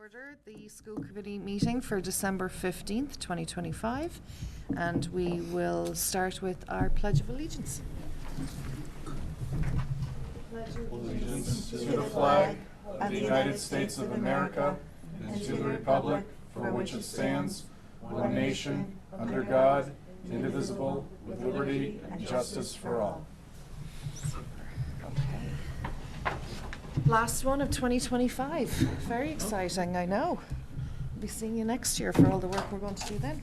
order the school committee meeting for December 15th, 2025, and we will start with our Pledge of Allegiance. Allegiance to the flag of the United States of America and to the republic for which it stands, one nation, under God, indivisible, with liberty and justice for all. Last one of 2025. Very exciting, I know. We'll be seeing you next year for all the work we're going to do then.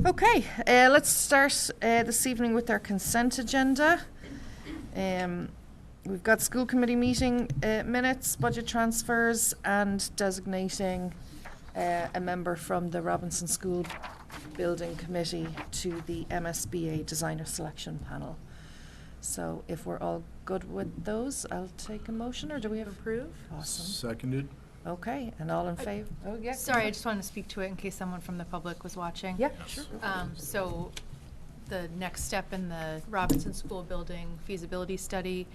Okay, let's start this evening with our consent agenda. We've got school committee meeting minutes, budget transfers, and designating a member from the Robinson School Building Committee to the MSBA Designer Selection Panel. So if we're all good with those, I'll take a motion, or do we have approve? Awesome. Seconded. Okay, and all in favor? Oh, yeah. Sorry, I just wanted to speak to it in case someone from the public was watching. Yeah, sure. So the next step in the Robinson School Building feasibility study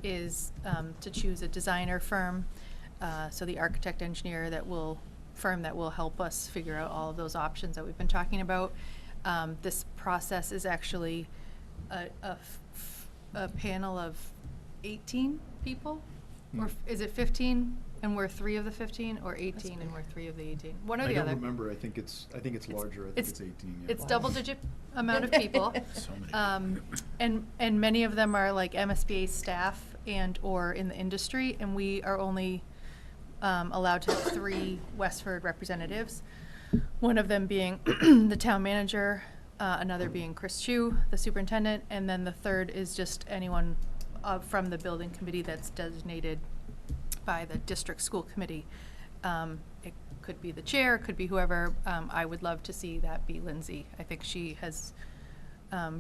is to choose a designer firm. So the architect engineer firm that will help us figure out all of those options that we've been talking about. This process is actually a panel of 18 people, or is it 15 and we're 3 of the 15, or 18 and we're 3 of the 18? One or the other. I don't remember. I think it's larger. I think it's 18. Yeah. It's double-digit amount of people, So many. and many of them are like MSBA staff and or in the industry, and we are only allowed to have 3 Westford representatives. One of them being the town manager, another being Chris Chu, the superintendent, and then the third is just anyone from the building committee that's designated by the district school committee. It could be the chair, it could be whoever. I would love to see that be Lindsay. I think she has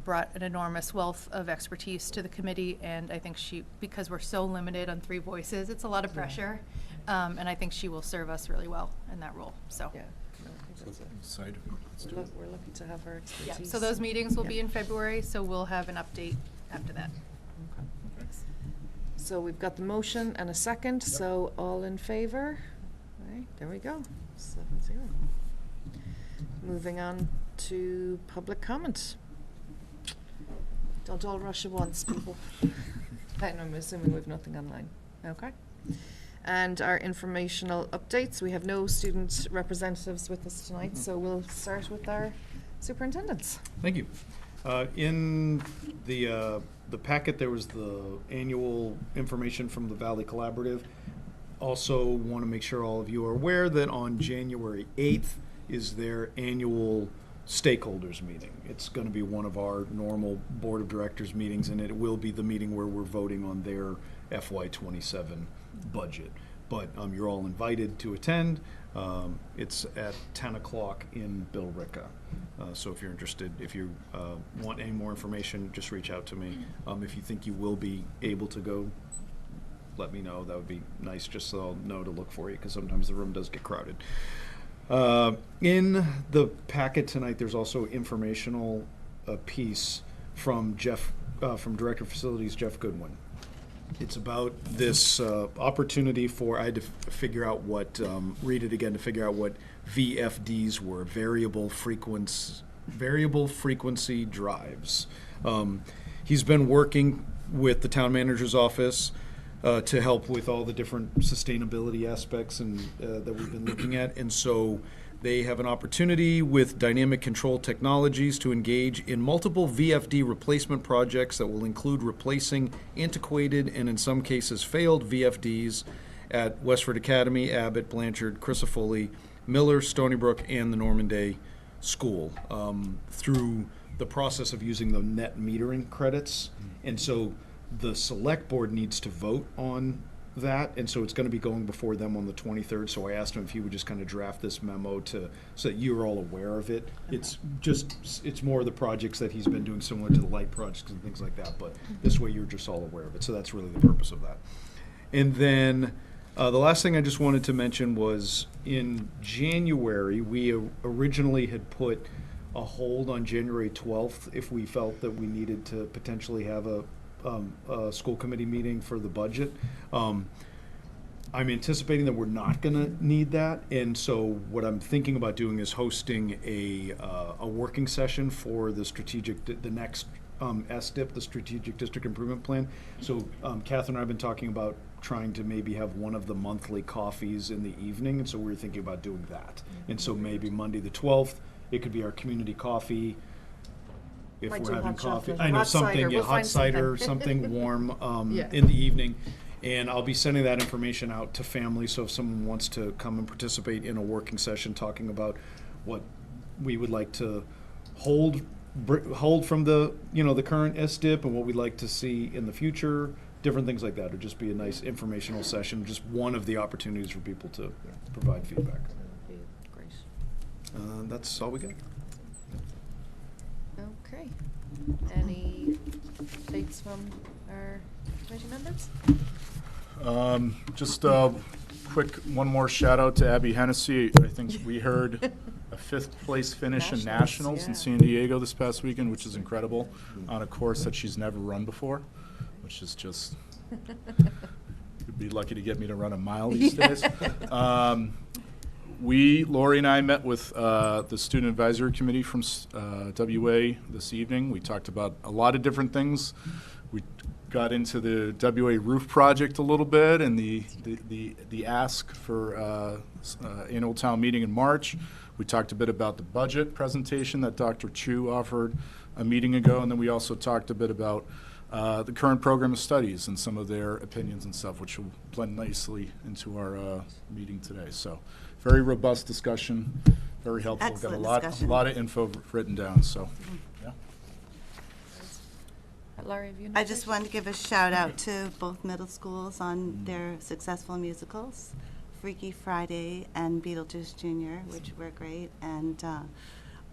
brought an enormous wealth of expertise to the committee, and I think because we're so limited on 3 voices, it's a lot of pressure, and I think she will serve us really well in that role. So. Yeah. No, I think that's it. Excited. Let's do it. We're lucky to have her Yeah, expertise. so those meetings will be Yeah. in February, so we'll have an update after that. Okay. So we've got the motion and a second, so all in favor? All right, there we go, 7-0. Moving on to public comment. Don't all rush at once, people. And I'm assuming we've nothing online. Okay. And our informational updates. We have no student representatives with us tonight, so we'll start with our superintendents. Thank you. In the packet, there was the annual information from the Valley Collaborative. Also want to make sure all of you are aware that on January 8th is their annual stakeholders meeting. It's going to be one of our normal board of directors meetings, and it will be the meeting where we're voting on their FY27 budget. But you're all invited to attend. It's at 10 o'clock in Billerica. So if you're interested, if you want any more information, just reach out to me. If you think you will be able to go, let me know. That would be nice, just so I'll know to look for you, because sometimes the room does get crowded. In the packet tonight, there's also informational piece from Director of Facilities, Jeff Goodwin. It's about this opportunity for, I had to figure out what, read it again to figure out what VFDs were, variable frequency drives. He's been working with the town manager's office to help with all the different sustainability aspects and that we've been looking at. And so they have an opportunity with dynamic control technologies to engage in multiple VFD replacement projects that will include replacing antiquated and in some cases failed VFDs at Westford Academy, Abbott, Blanchard, Crisafulli, Miller, Stony Brook, and the Normanday School through the process of using the net metering credits. And so the select board needs to vote on that, and so it's going to be going before them on the 23rd. So I asked him if he would just kind of draft this memo so that you're all aware of it. Okay. It's more of the projects that he's been doing, similar to the light projects and things like that, but this way you're just all aware of it. So that's really the purpose of that. And then the last thing I just wanted to mention was in January, we originally had put a hold on January 12th if we felt that we needed to potentially have a school committee meeting for the budget. I'm anticipating that we're not going to need that, and so what I'm thinking about doing is hosting a working session for the the next SDIP, the Strategic District Improvement Plan. So Catherine and I have been talking about trying to maybe have one of the monthly coffees in the evening, and so we were thinking about doing that. And so maybe Monday the 12th, it could be our community coffee. If Might we're do having hot coffee, chocolate, I know hot something, cider, yeah, we'll hot find cider, something. something warm Yeah. in the evening. And I'll be sending that information out to families, so if someone wants to come and participate in a working session talking about what we would like to hold from the, the current SDIP and what we'd like to see in the future, different things like that. It'd just be a nice informational session, just one of the opportunities for people to provide feedback. Great. That's all we got. Okay. Any takes from our committee members? Just quick, one more shout out to Abby Hennessy. I think we heard a 5th place finish in Nationals in yeah. San Diego this past weekend, which is incredible, on a course that she's never run before, which is just, you'd be lucky to get me to run a mile these days. Lori and I met with the Student Advisory Committee from WA this evening. We talked about a lot of different things. We got into the WA roof project a little bit and the ask for annual town meeting in March. We talked a bit about the budget presentation that Dr. Chu offered a meeting ago, and then we also talked a bit about the current program of studies and some of their opinions and stuff, which will blend nicely into our meeting today. So, very robust discussion, very helpful. Excellent Got a discussion. lot of info written down. So, yeah. Laurie, have you I just wanted to give a shout out to both middle schools on their successful musicals, Freaky Friday and Beetlejuice Jr., which were great, and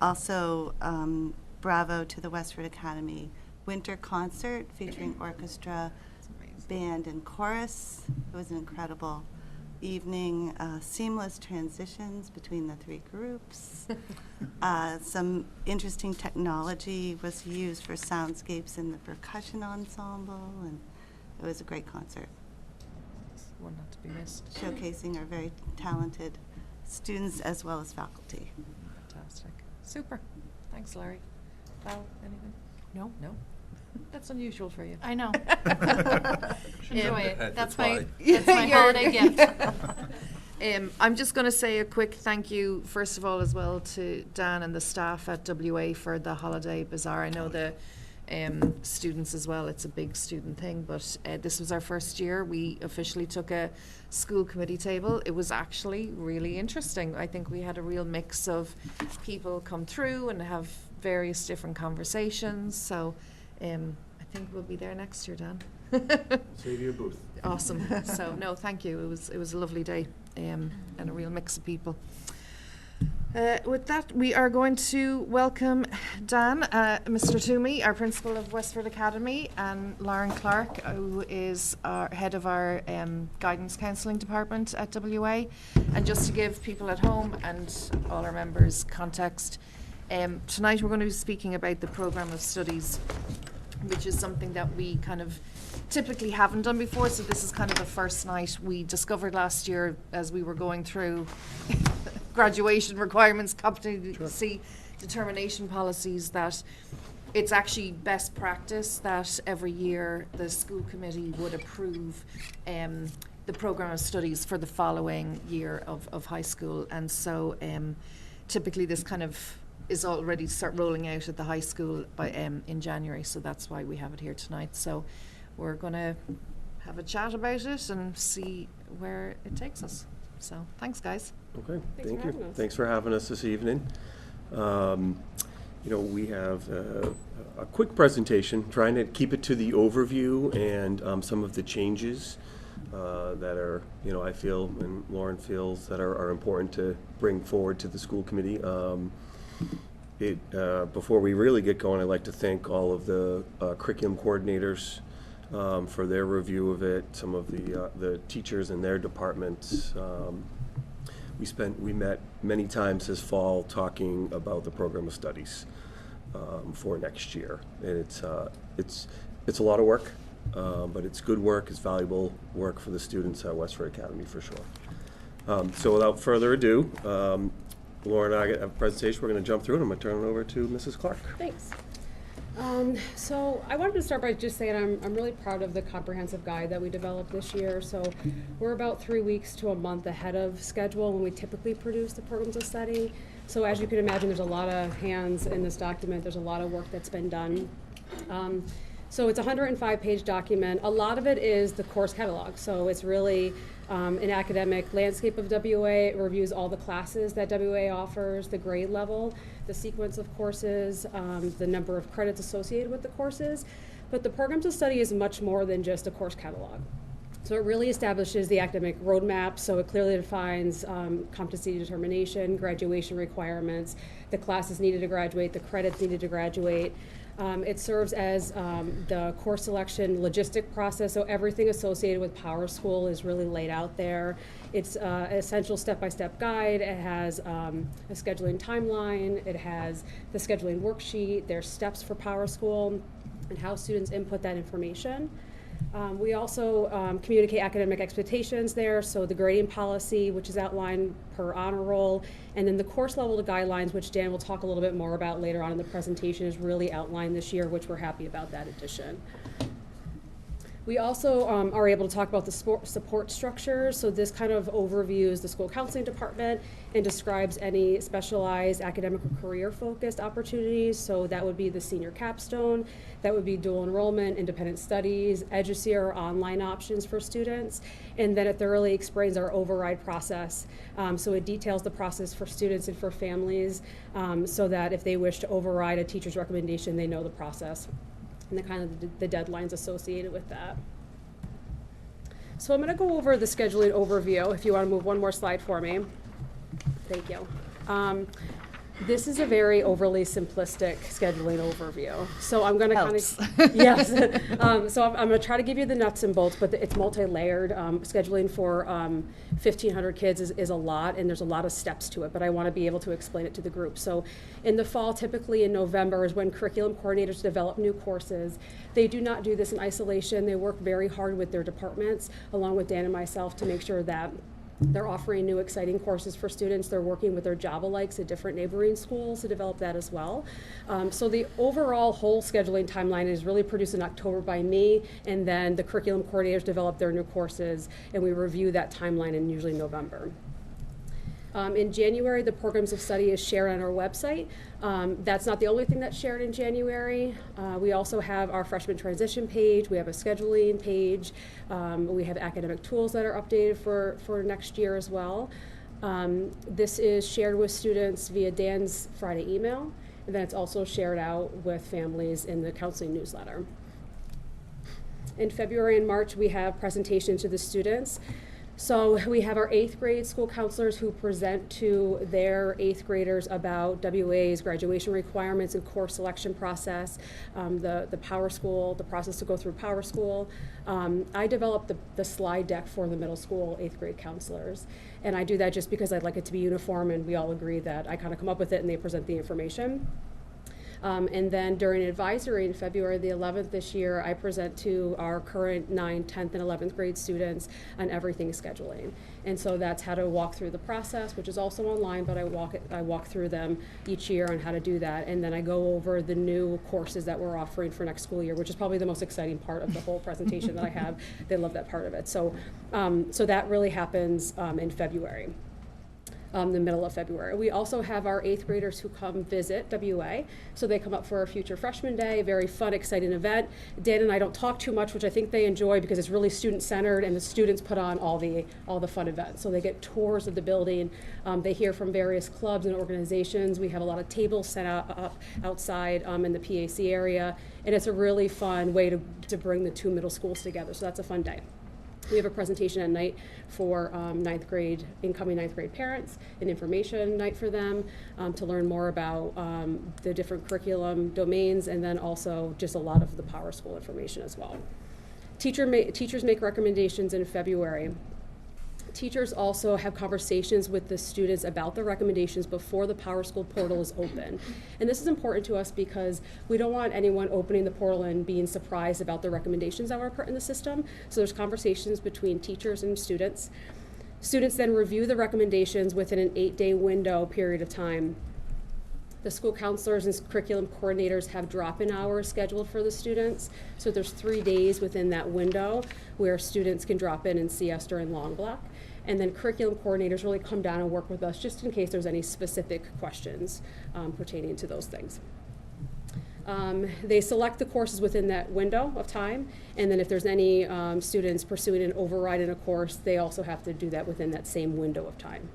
also bravo to the Westford Academy winter concert featuring orchestra, band, and chorus. It was an incredible evening, seamless transitions between the 3 groups. Some interesting technology was used for soundscapes in the percussion ensemble, and it was a great concert, One not to be missed. showcasing our very talented students as well as faculty. Fantastic. Super. Thanks, Laurie. Val, anything? No? No? That's unusual for you. I know. Enjoy it. That's my You're- holiday gift. I'm just going to say a quick thank you, first of all, as well, to Dan and the staff at WA for the holiday bazaar. I know the students as well. It's a big student thing, but this was our first year. We officially took a school committee table. It was actually really interesting. I think we had a real mix of people come through and have various different conversations. So I think we'll be there next year, Dan. Save you a booth. Awesome. So no, thank you. It was a lovely day and a real mix of people. With that, we are going to welcome Dan, Mr. Toomey, our principal of Westford Academy, and Lauren Clark, who is our head of our guidance counselling department at WA. And just to give people at home and all our members context, tonight we're going to be speaking about the programme of studies, which is something that we kind of typically haven't done before. So this is kind of the first night. We discovered last year as we were going through graduation requirements, competency determination policies, that it's actually best practice that every year the school committee would approve the programme of studies for the following year of high school. And so typically this kind of is already start rolling out at the high school by in January, so that's why we have it here tonight. So we're going to have a chat about it and see where it takes us. So thanks, guys. Okay, Thanks thank for you. having us. Thanks for having us this evening. We have a quick presentation, trying to keep it to the overview and some of the changes that are, I feel and Lauren feels that are important to bring forward to the school committee. Before we really get going, I'd like to thank all of the curriculum coordinators for their review of it, some of the teachers in their departments. We met many times this fall talking about the program of studies for next year, and it's a lot of work. but it's good work, it's valuable work for the students at Westford Academy for sure. So without further ado, Laura and I have a presentation. We're going to jump through it. I'm going to turn it over to Mrs. Clark. Thanks. So I wanted to start by just saying I'm really proud of the comprehensive guide that we developed this year. So we're about 3 weeks to a month ahead of schedule when we typically produce the programs of study. So as you can imagine, there's a lot of hands in this document. There's a lot of work that's been done. So it's a 105-page document. A lot of it is the course catalog. So it's really an academic landscape of WA. It reviews all the classes that WA offers, the grade level, the sequence of courses, the number of credits associated with the courses. But the programs of study is much more than just a course catalog. So it really establishes the academic roadmap, so it clearly defines competency determination, graduation requirements, the classes needed to graduate, the credits needed to graduate. It serves as the course selection logistic process, so everything associated with Power School is really laid out there. It's an essential step-by-step guide. It has a scheduling timeline. It has the scheduling worksheet. There's steps for Power School and how students input that information. We also communicate academic expectations there, so the grading policy, which is outlined per honor roll, and then the course level guidelines, which Dan will talk a little bit more about later on in the presentation, is really outlined this year, which we're happy about that addition. We also are able to talk about the support structures. So this kind of overviews the school counseling department and describes any specialized academic or career-focused opportunities. So that would be the senior capstone, that would be dual enrollment, independent studies, EduSeer, or online options for students. And then it thoroughly explains our override process. So it details the process for students and for families so that if they wish to override a teacher's recommendation, they know the process and the kind of the deadlines associated with that. So I'm going to go over the scheduling overview. If you want to move one more slide for me. Thank you. This is a very overly simplistic scheduling overview. So I'm going to kind of, yes. So I'm going to try to give you the nuts and bolts, but it's multi-layered. Scheduling for 1,500 kids is a lot, and there's a lot of steps to it, but I want to be able to explain it to the group. So in the fall, typically in November, is when curriculum coordinators develop new courses. They do not do this in isolation. They work very hard with their departments, along with Dan and myself, to make sure that they're offering new exciting courses for students. They're working with their Java-likes at different neighboring schools to develop that as well. So the overall whole scheduling timeline is really produced in October by me, and then the curriculum coordinators develop their new courses, and we review that timeline in usually November. In January, the programs of study is shared on our website. That's not the only thing that's shared in January. We also have our freshman transition page. We have a scheduling page. We have academic tools that are updated for next year as well. This is shared with students via Dan's Friday email, and then it's also shared out with families in the counseling newsletter. In February and March, we have presentations to the students. So we have our 8th grade school counselors who present to their 8th graders about WA's graduation requirements and course selection process, the Power School, the process to go through Power School. I developed the slide deck for the middle school 8th grade counselors. And I do that just because I'd like it to be uniform, and we all agree that I kind of come up with it and they present the information. And then during advisory in February the 11th this year, I present to our current 9th, 10th, and 11th grade students on everything scheduling. And so that's how to walk through the process, which is also online, but I walk through them each year on how to do that. And then I go over the new courses that we're offering for next school year, which is probably the most exciting part of the whole presentation that I have. They love that part of it. So, so that really happens in February. The middle of February. We also have our 8th graders who come visit WA. So they come up for our Future Freshman Day, a very fun, exciting event. Dan and I don't talk too much, which I think they enjoy because it's really student-centered, and the students put on all the fun events. So they get tours of the building. They hear from various clubs and organizations. We have a lot of tables set up outside in the PAC area, and it's a really fun way to bring the two middle schools together. So that's a fun day. We have a presentation at night for incoming 9th grade parents, an information night for them to learn more about the different curriculum domains, and then also just a lot of the Power School information as well. Teachers make recommendations in February. teachers also have conversations with the students about the recommendations before the PowerSchool portal is open. And this is important to us because we don't want anyone opening the portal and being surprised about the recommendations that were put in the system. So there's conversations between teachers and students. Students then review the recommendations within an 8-day window period of time. The school counselors and curriculum coordinators have drop-in hours scheduled for the students. So there's 3 days within that window where students can drop in and see us during long block. And then curriculum coordinators really come down and work with us just in case there's any specific questions pertaining to those things. They select the courses within that window of time, and then if there's any students pursuing an override in a course, they also have to do that within that same window of time.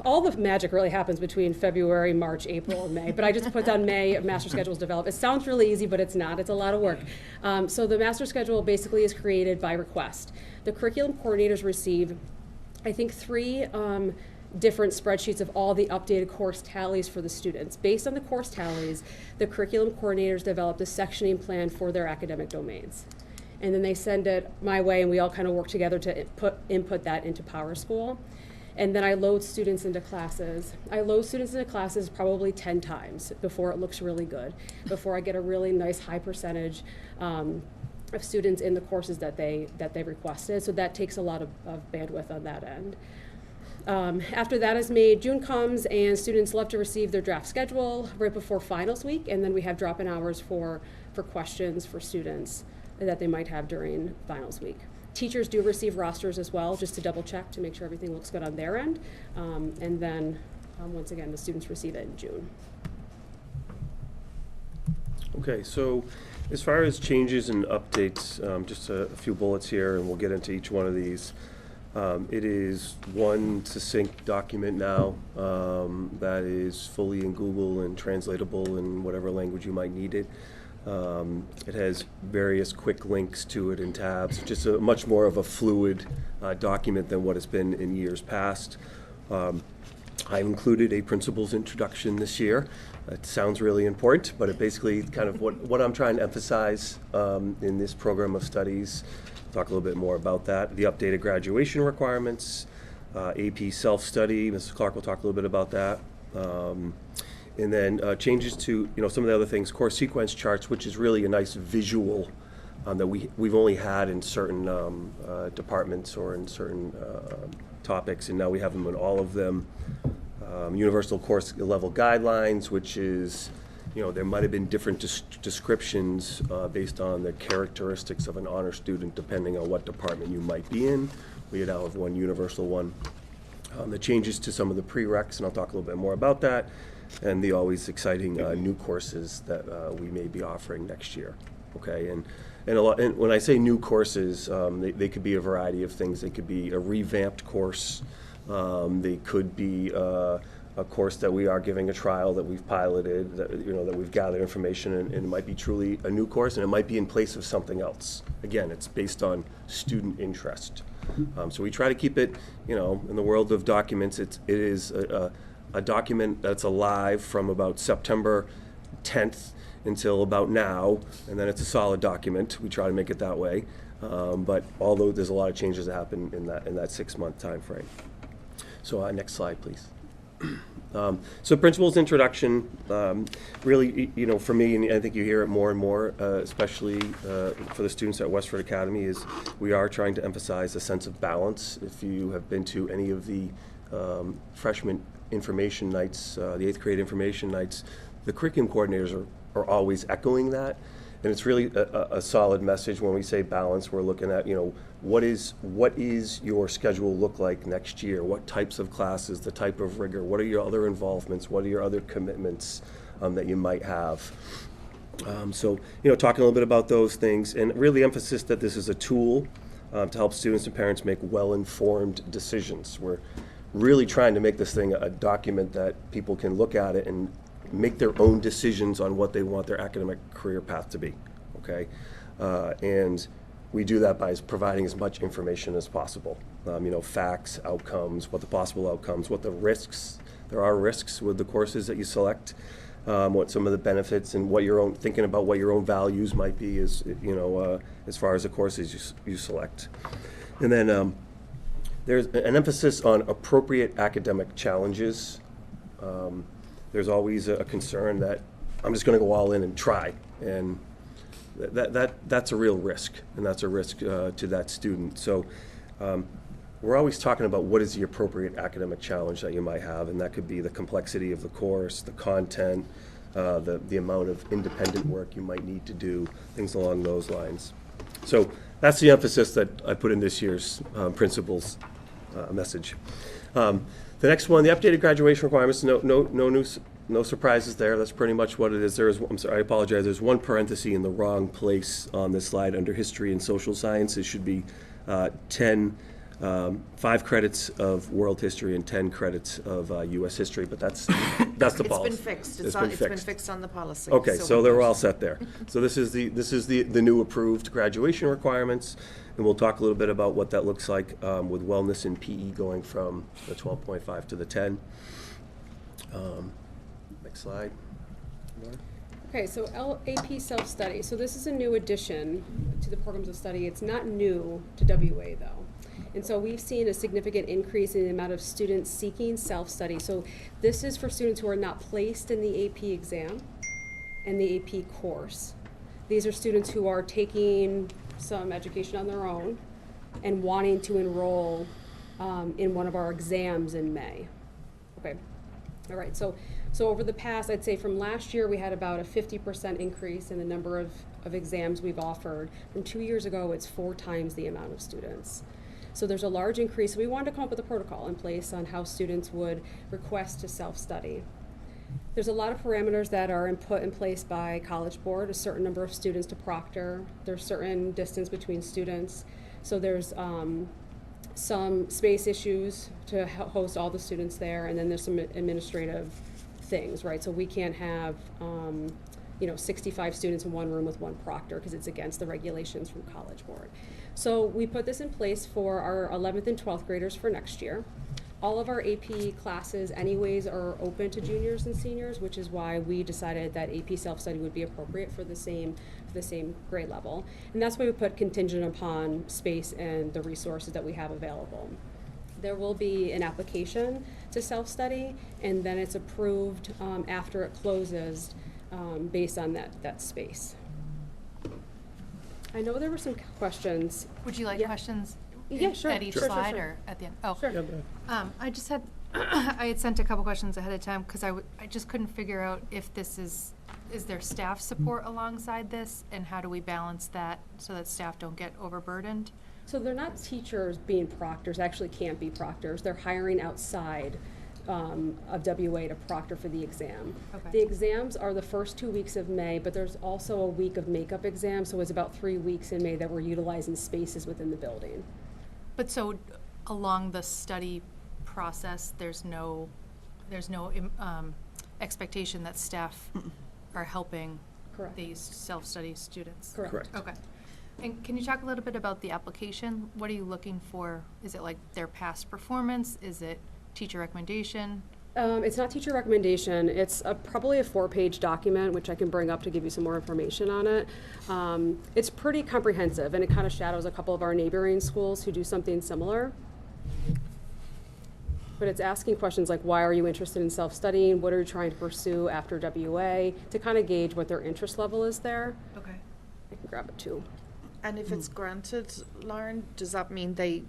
All the magic really happens between February, March, April, and May, but I just put down May, master schedules developed. It sounds really easy, but it's not. It's a lot of work. So the master schedule basically is created by request. The curriculum coordinators receive, I think, 3 different spreadsheets of all the updated course tallies for the students. Based on the course tallies, the curriculum coordinators developed a sectioning plan for their academic domains. And then they send it my way, and we all kind of work together to input that into PowerSchool. And then I load students into classes. I load students into classes probably 10 times before it looks really good, before I get a really nice high percentage of students in the courses that they requested. So that takes a lot of bandwidth on that end. After that is made, June comes and students love to receive their draft schedule right before finals week, and then we have drop-in hours for questions for students that they might have during finals week. Teachers do receive rosters as well, just to double check to make sure everything looks good on their end. And then, once again, the students receive it in June. Okay, so as far as changes and updates, just a few bullets here, and we'll get into each one of these. It is one succinct document now that is fully in Google and translatable in whatever language you might need it. It has various quick links to it and tabs, just a much more of a fluid document than what it's been in years past. I've included a principles introduction this year. It sounds really important, but it basically kind of what I'm trying to emphasize in this program of studies. Talk a little bit more about that. The updated graduation requirements, AP self-study. Mrs. Clark will talk a little bit about that. And then changes to some of the other things, course sequence charts, which is really a nice visual that we've only had in certain departments or in certain topics, and now we have them in all of them. Universal course level guidelines, which is there might have been different descriptions based on the characteristics of an honor student depending on what department you might be in. We now have one universal one. The changes to some of the prereqs, and I'll talk a little bit more about that, and the always exciting new courses that we may be offering next year. Okay, and when I say new courses, they could be a variety of things. They could be a revamped course. They could be a course that we are giving a trial that we've piloted, that we've gathered information, and it might be truly a new course, and it might be in place of something else. Again, it's based on student interest. So we try to keep it, in the world of documents, it is a document that's alive from about September 10th until about now, and then it's a solid document. We try to make it that way, but although there's a lot of changes that happen in that 6-month time frame. So next slide, please. So principles introduction, really, for me, and I think you hear it more and more, especially for the students at Westford Academy, is we are trying to emphasize a sense of balance. If you have been to any of the freshman information nights, the 8th grade information nights, the curriculum coordinators are always echoing that. And it's really a solid message when we say balance. We're looking at, what is your schedule look like next year? What types of classes, the type of rigor, what are your other involvements, what are your other commitments that you might have? So, talking a little bit about those things, and really emphasis that this is a tool to help students and parents make well-informed decisions. We're really trying to make this thing a document that people can look at it and make their own decisions on what they want their academic career path to be, okay? And we do that by providing as much information as possible. Facts, outcomes, what the possible outcomes, what the risks, there are risks with the courses that you select, what some of the benefits and thinking about what your own values might be as far as the courses you select. And then there's an emphasis on appropriate academic challenges. There's always a concern that I'm just going to go all in and try, and that's a real risk, and that's a risk to that student. So we're always talking about what is the appropriate academic challenge that you might have, and that could be the complexity of the course, the content, the amount of independent work you might need to do, things along those lines. So that's the emphasis that I put in this year's principals message. The next one, the updated graduation requirements, no surprises there. That's pretty much what it is. I'm sorry, I apologize. There's one parenthesis in the wrong place on this slide under history and social science. It should be 5 credits of world history and 10 credits of U.S. history, but that's the policy. It's been fixed. It's been fixed on the policy. Okay, so we're they're good. all set there. So this is the new approved graduation requirements, and we'll talk a little bit about what that looks like with wellness and PE going from the 12.5 to the 10. Next slide. Okay, so AP self-study. So this is a new addition to the programs of study. It's not new to WA though. And so we've seen a significant increase in the amount of students seeking self-study. So this is for students who are not placed in the AP exam and the AP course. These are students who are taking some education on their own and wanting to enroll in one of our exams in May. Okay, all right, so over the past, I'd say from last year, we had about a 50% increase in the number of exams we've offered. From 2 years ago, it's 4 times the amount of students. So there's a large increase. We wanted to come up with a protocol in place on how students would request to self-study. There's a lot of parameters that are put in place by College Board, a certain number of students to proctor. There's certain distance between students. So there's some space issues to host all the students there, and then there's some administrative things, right? So we can't have 65 students in one room with one proctor because it's against the regulations from College Board. So we put this in place for our 11th and 12th graders for next year. All of our AP classes anyways are open to juniors and seniors, which is why we decided that AP self-study would be appropriate for the same grade level. And that's why we put contingent upon space and the resources that we have available. There will be an application to self-study, and then it's approved after it closes based on that space. I know there were some questions. Would you like Yeah. questions Yeah, sure. at each Sure, sure, slide sure. or at the end? Oh, Sure. I just had, I had sent a couple questions ahead of time because I just couldn't figure out if this is there staff support alongside this, and how do we balance that so that staff don't get overburdened? So they're not teachers being proctors, actually can't be proctors. They're hiring outside of WA to proctor for the exam. Okay. The exams are the first 2 weeks of May, but there's also a week of makeup exams, so it's about 3 weeks in May that we're utilizing spaces within the building. But so along the study process, there's no expectation that staff are helping Correct. these self-study students? Correct. Okay. And can you talk a little bit about the application? What are you looking for? Is it like their past performance? Is it teacher recommendation? It's not teacher recommendation. It's probably a 4-page document, which I can bring up to give you some more information on it. It's pretty comprehensive, and it kind of shadows a couple of our neighboring schools who do something similar. But it's asking questions like, why are you interested in self-studying? What are you trying to pursue after WA? To kind of gauge what their interest level is there. Okay. I can grab it too. And if it's granted, Lauren, does that mean they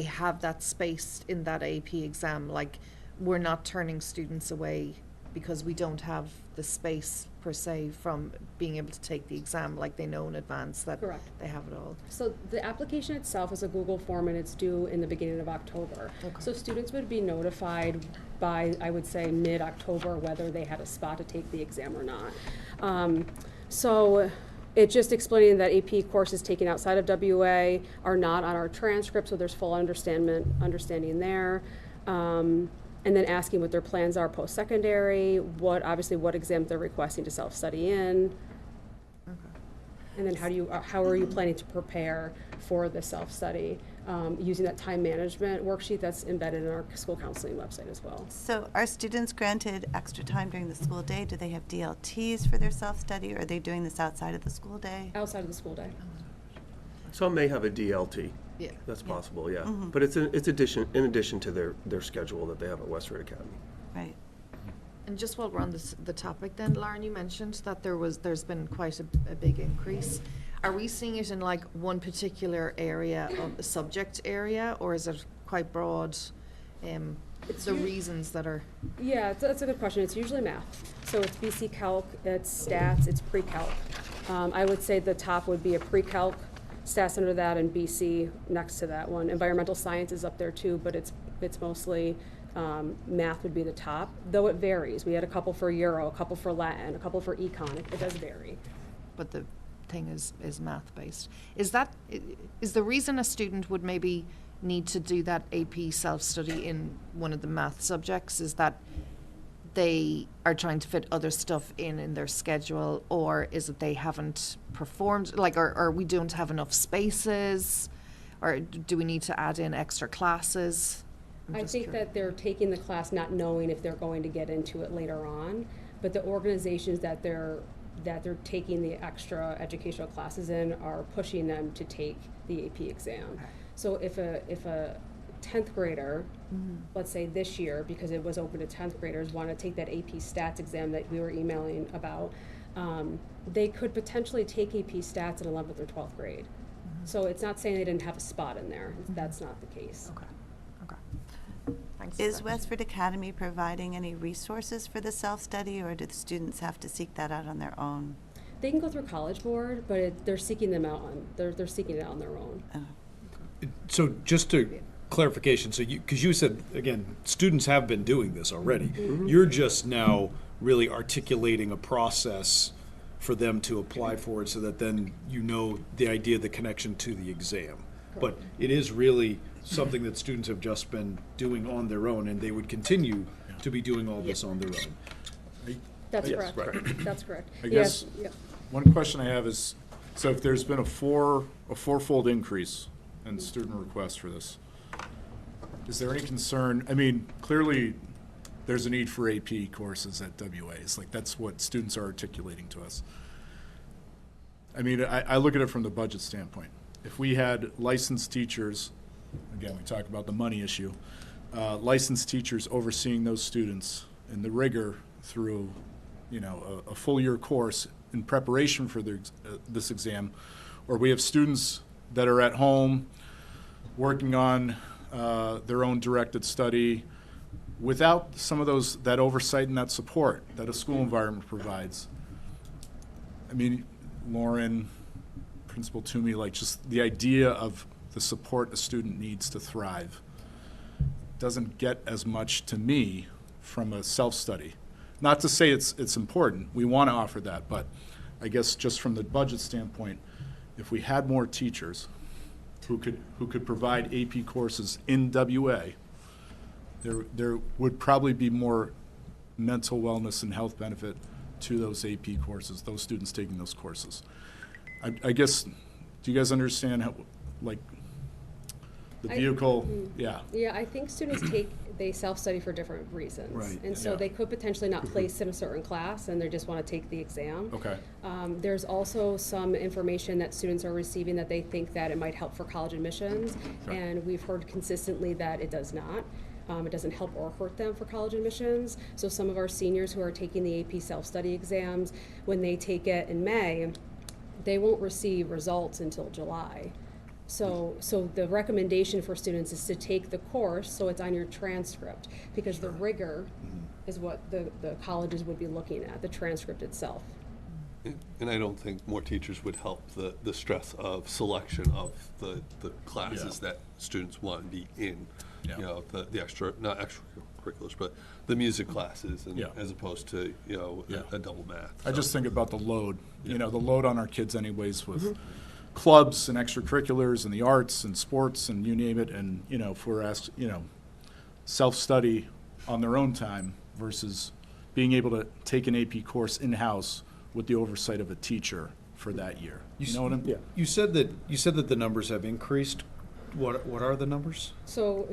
have that space in that AP exam? Like, we're not turning students away because we don't have the space per se from being able to take the exam, like they know in advance that Correct. they have it all. So the application itself is a Google form, and it's due in the beginning of October. Okay. So students would be notified by, I would say, mid-October whether they had a spot to take the exam or not. So it's just explaining that AP courses taken outside of WA are not on our transcript, so there's full understanding there. And then asking what their plans are post-secondary, obviously what exams they're requesting to self-study in. Okay. And then how are you planning to prepare for the self-study using that time management worksheet that's embedded in our school counseling website as well. So are students granted extra time during the school day? Do they have DLTs for their self-study, or are they doing this outside of the school day? Outside of the school day. Some may have a DLT. Yeah. That's Yeah. possible, yeah. Mhm. But it's in addition to their schedule that they have at Westford Academy. Right. And just while we're on the topic then, Lauren, you mentioned that there's been quite a big increase. Are we seeing it in like one particular area of the subject area, or is it quite broad? The reasons that are, Yeah, that's a good question. It's usually math. So it's BC Calc, it's stats, it's pre-calc. I would say the top would be a pre-calc, stats under that, and BC next to that one. Environmental science is up there too, but it's mostly math would be the top, though it varies. We had a couple for Euro, a couple for Latin, a couple for Econ. It does vary. but the thing is math-based. Is the reason a student would maybe need to do that AP self-study in one of the math subjects is that they are trying to fit other stuff in their schedule, or is it they haven't performed, like, or we don't have enough spaces, or do we need to add in extra classes? I'm I just think curious. that they're taking the class not knowing if they're going to get into it later on, but the organizations that they're taking the extra educational classes in are pushing them to take the AP exam. Okay. So if a 10th grader, let's say this year, because it was open to 10th graders, want to take that AP stats exam that we were emailing about, they could potentially take AP stats in 11th or 12th grade. So it's not saying they didn't have a spot in there. That's not the case. Okay. Thanks. for Is that. Westford Academy providing any resources for the self-study, or do the students have to seek that out on their own? They can go through College Board, but they're seeking them out they're seeking it out on their own. So just to clarification, so because you said, again, students have been doing this already. You're just now really articulating a process for them to apply for it so that then you know the idea, the connection to the exam. But it is really something that students have just been doing on their own, and they would continue to be doing all this on their own. That's Yes, correct. That's correct. I Yes, guess- yeah. One question I have is, so if there's been a fourfold increase in student requests for this, is there any concern, I mean, clearly, there's a need for AP courses at WAs, like, that's what students are articulating to us. I mean, I look at it from the budget standpoint. If we had licensed teachers, again, we talk about the money issue, licensed teachers overseeing those students and the rigor through, a full year course in preparation for this exam, or we have students that are at home working on their own directed study without some of that oversight and that support that a school environment provides. I mean, Lauren, Principal Toomey, like, just the idea of the support a student needs to thrive doesn't get as much to me from a self-study. Not to say it's important, we want to offer that, but I guess just from the budget standpoint, if we had more teachers who could provide AP courses in WA, there would probably be more mental wellness and health benefit to those AP courses, those students taking those courses. I guess, do you guys understand how, like, the vehicle, yeah. Yeah, I think students they self-study for different reasons. Right. And so Yeah. they could potentially not place in a certain class, and they just want to take the exam. Okay. There's also some information that students are receiving that they think that it might help for college admissions, Okay. and we've heard consistently that it does not. It doesn't help or hurt them for college admissions. So some of our seniors who are taking the AP self-study exams, when they take it in May, they won't receive results until July. So the recommendation for students is to take the course so it's on your transcript, because the rigor is what the colleges would be looking at, the transcript itself. And I don't think more teachers would help the stress of selection of the classes Yeah. that students want to be in. Yeah. The not extracurriculars, but the music classes, and Yeah. as opposed to, Yeah. a double math. I So- just think about the load, Yeah. the load on our kids anyways with clubs and extracurriculars and the arts and sports and you name it, and, if we're asked, self-study on their own time versus being able to take an AP course in-house with the oversight of a teacher for that year. You know what I'm? You said that the numbers have increased. What are the numbers? So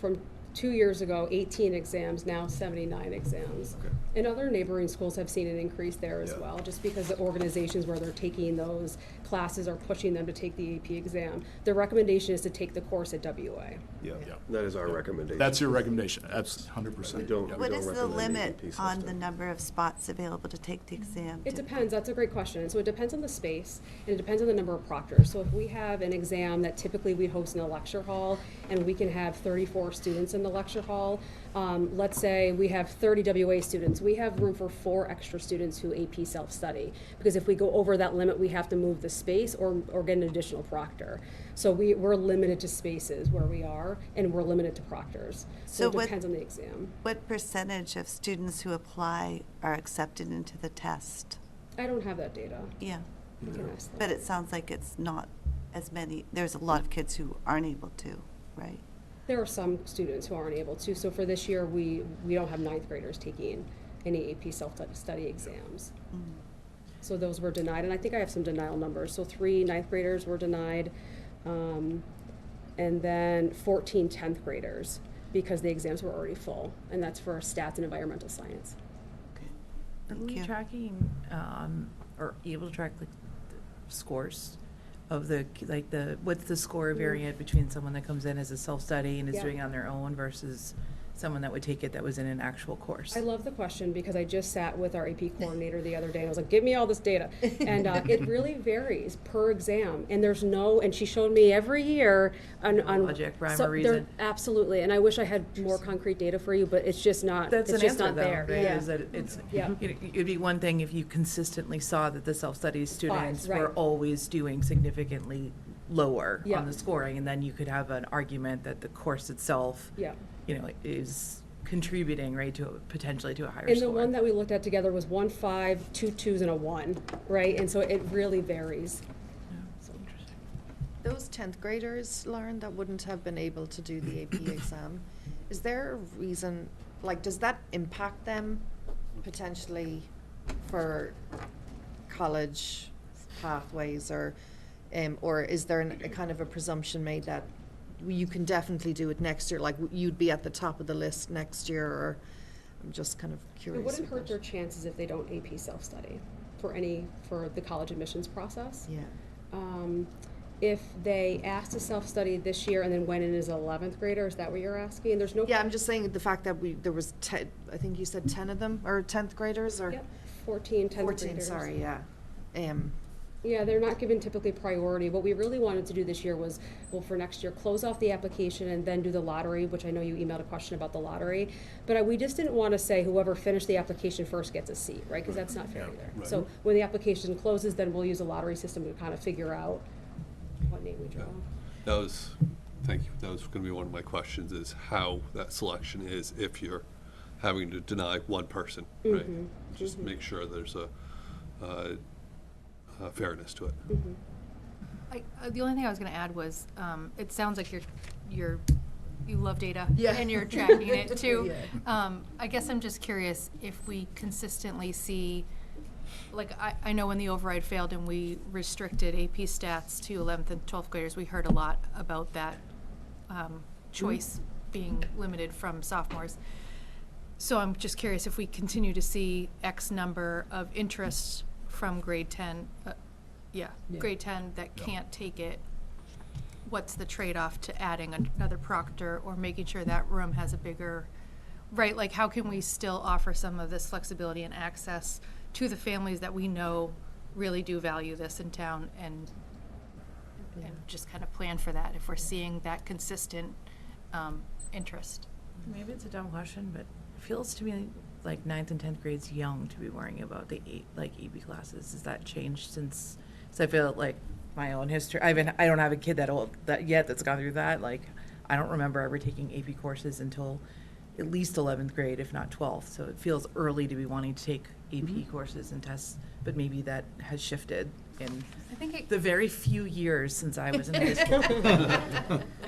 from 2 years ago, 18 exams, now 79 exams. Okay. And other neighboring schools have seen an increase there as Yeah. well, just because the organizations where they're taking those classes are pushing them to take the AP exam. The recommendation is to take the course at WA. Yeah. That is our recommendation. That's your recommendation, that's 100%. We don't, we What don't is the recommend limit AP on the system. number of spots available to take the exam? It depends, that's a great question. So it depends on the space, and it depends on the number of proctors. So if we have an exam that typically we host in a lecture hall, and we can have 34 students in the lecture hall, let's say we have 30 WA students, we have room for 4 extra students who AP self-study. Because if we go over that limit, we have to move the space or get an additional proctor. So we're limited to spaces where we are, and we're limited to proctors. So So it what- depends on the exam. What percentage of students who apply are accepted into the test? I don't have that data. Yeah, I can ask them. but it sounds like it's not as many, there's a lot of kids who aren't able to, right? There are some students who aren't able to. So for this year, we don't have ninth graders taking any AP self-study exams. So those were denied, and I think I have some denial numbers. So 3 ninth graders were denied, and then 14 10th graders because the exams were already full, and that's for stats and environmental science. Are Thank we you. tracking, or able to track like the scores of what's the score variant between someone that comes in as a self-study and is Yeah. doing it on their own versus someone that would take it that was in an actual course? I love the question because I just sat with our AP coordinator the other day and I was like, give me all this data. And it really varies per exam. And there's no, and she showed me every year on. Logic, rhyme so or there- reason. Absolutely. And I wish I had more concrete data for you, but it's just not, That's it's an just answer not though, there. right? Yeah. Is that it's, Yeah. it'd be one thing if you consistently saw that the self-study students right. were always doing significantly lower Yeah. on the scoring, and then you could have an argument that the course itself, Yeah. is contributing, right, potentially to a higher And score. the one that we looked at together was 1 5, 2 2s, and a 1, right? And so it really varies. Yeah, so interesting. Those 10th graders, Lauren, that wouldn't have been able to do the AP exam, is there a reason, like, does that impact them potentially for college pathways, or is there a kind of a presumption made that you can definitely do it next year, like you'd be at the top of the list next year, or I'm just kind of curious. It wouldn't with hurt that. their chances if they don't AP self-study for the college admissions process. Yeah. If they asked to self-study this year and then went in as an 11th grader, is that what you're asking? There's no. Yeah, I'm just saying the fact that there was I think you said 10 of them, or 10th graders, or Yep, 14, 10th 14, graders. sorry, yeah. Yeah, they're not given typically priority. What we really wanted to do this year was, well, for next year, close off the application and then do the lottery, which I know you emailed a question about the lottery. But we just didn't want to say whoever finished the application first gets a seat, right? Because that's not fair either. right. So when the application closes, then we'll use a lottery system to kind of figure out what name we draw. Thank you, that was gonna be one of my questions, is how that selection is if you're having to deny one person, right? Just make sure there's a fairness to it. The only thing I was gonna add was, it sounds like you love data. Yeah. And you're tracking it too. Yeah. I guess I'm just curious if we consistently see, like, I know when the override failed and we restricted AP stats to 11th and 12th graders, we heard a lot about that choice being limited from sophomores. So I'm just curious if we continue to see X number of interests from grade 10, grade 10 that can't take it, what's the trade-off to adding another proctor or making sure that room has a bigger, right, like how can we still offer some of this flexibility and access to the families that we know really do value this in town, and just kind of plan for that if we're seeing that consistent interest. Maybe it's a dumb question, but it feels to me like 9th and 10th grade's young to be worrying about the AP classes. Has that changed since? So I feel like my own history. I don't have a kid that's gone through that. Like, I don't remember ever taking AP courses until at least 11th grade, if not 12th. So it feels early to be wanting to take AP courses and tests, but maybe that has shifted in I think the very few years since I was in high school.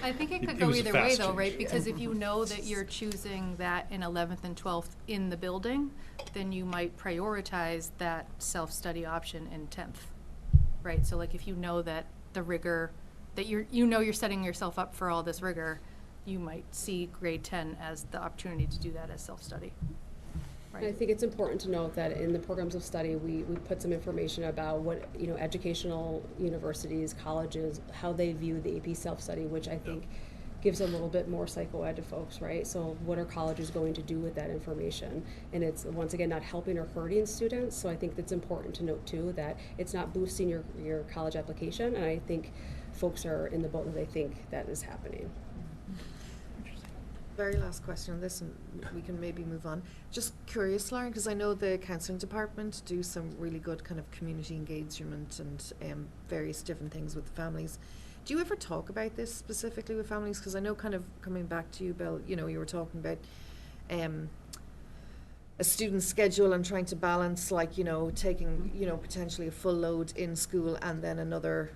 I think it could It go was a either way fast though, change, right? yeah. Because if you know that you're choosing that in 11th and 12th in the building, then you might prioritize that self-study option in 10th, right? So like if you know that the rigor, that you're setting yourself up for all this rigor, you might see grade 10 as the opportunity to do that as self-study. And I think it's important to note that in the programs of study, we put some information about what, educational universities, colleges, how they view the AP self-study, which I think gives a little bit more psychoed to folks, right? So what are colleges going to do with that information? And it's, once again, not helping or hurting students. So I think that's important to note too, that it's not boosting your college application. And I think folks are in the boat that they think that is happening. Very last question on this, and we can maybe move on. Just curious, Lauren, because I know the counselling department do some really good kind of community engagement and various different things with the families. Do you ever talk about this specifically with families? Because I know, kind of coming back to you, Bill, you were talking about a student's schedule and trying to balance, like, taking, potentially a full load in school and then another,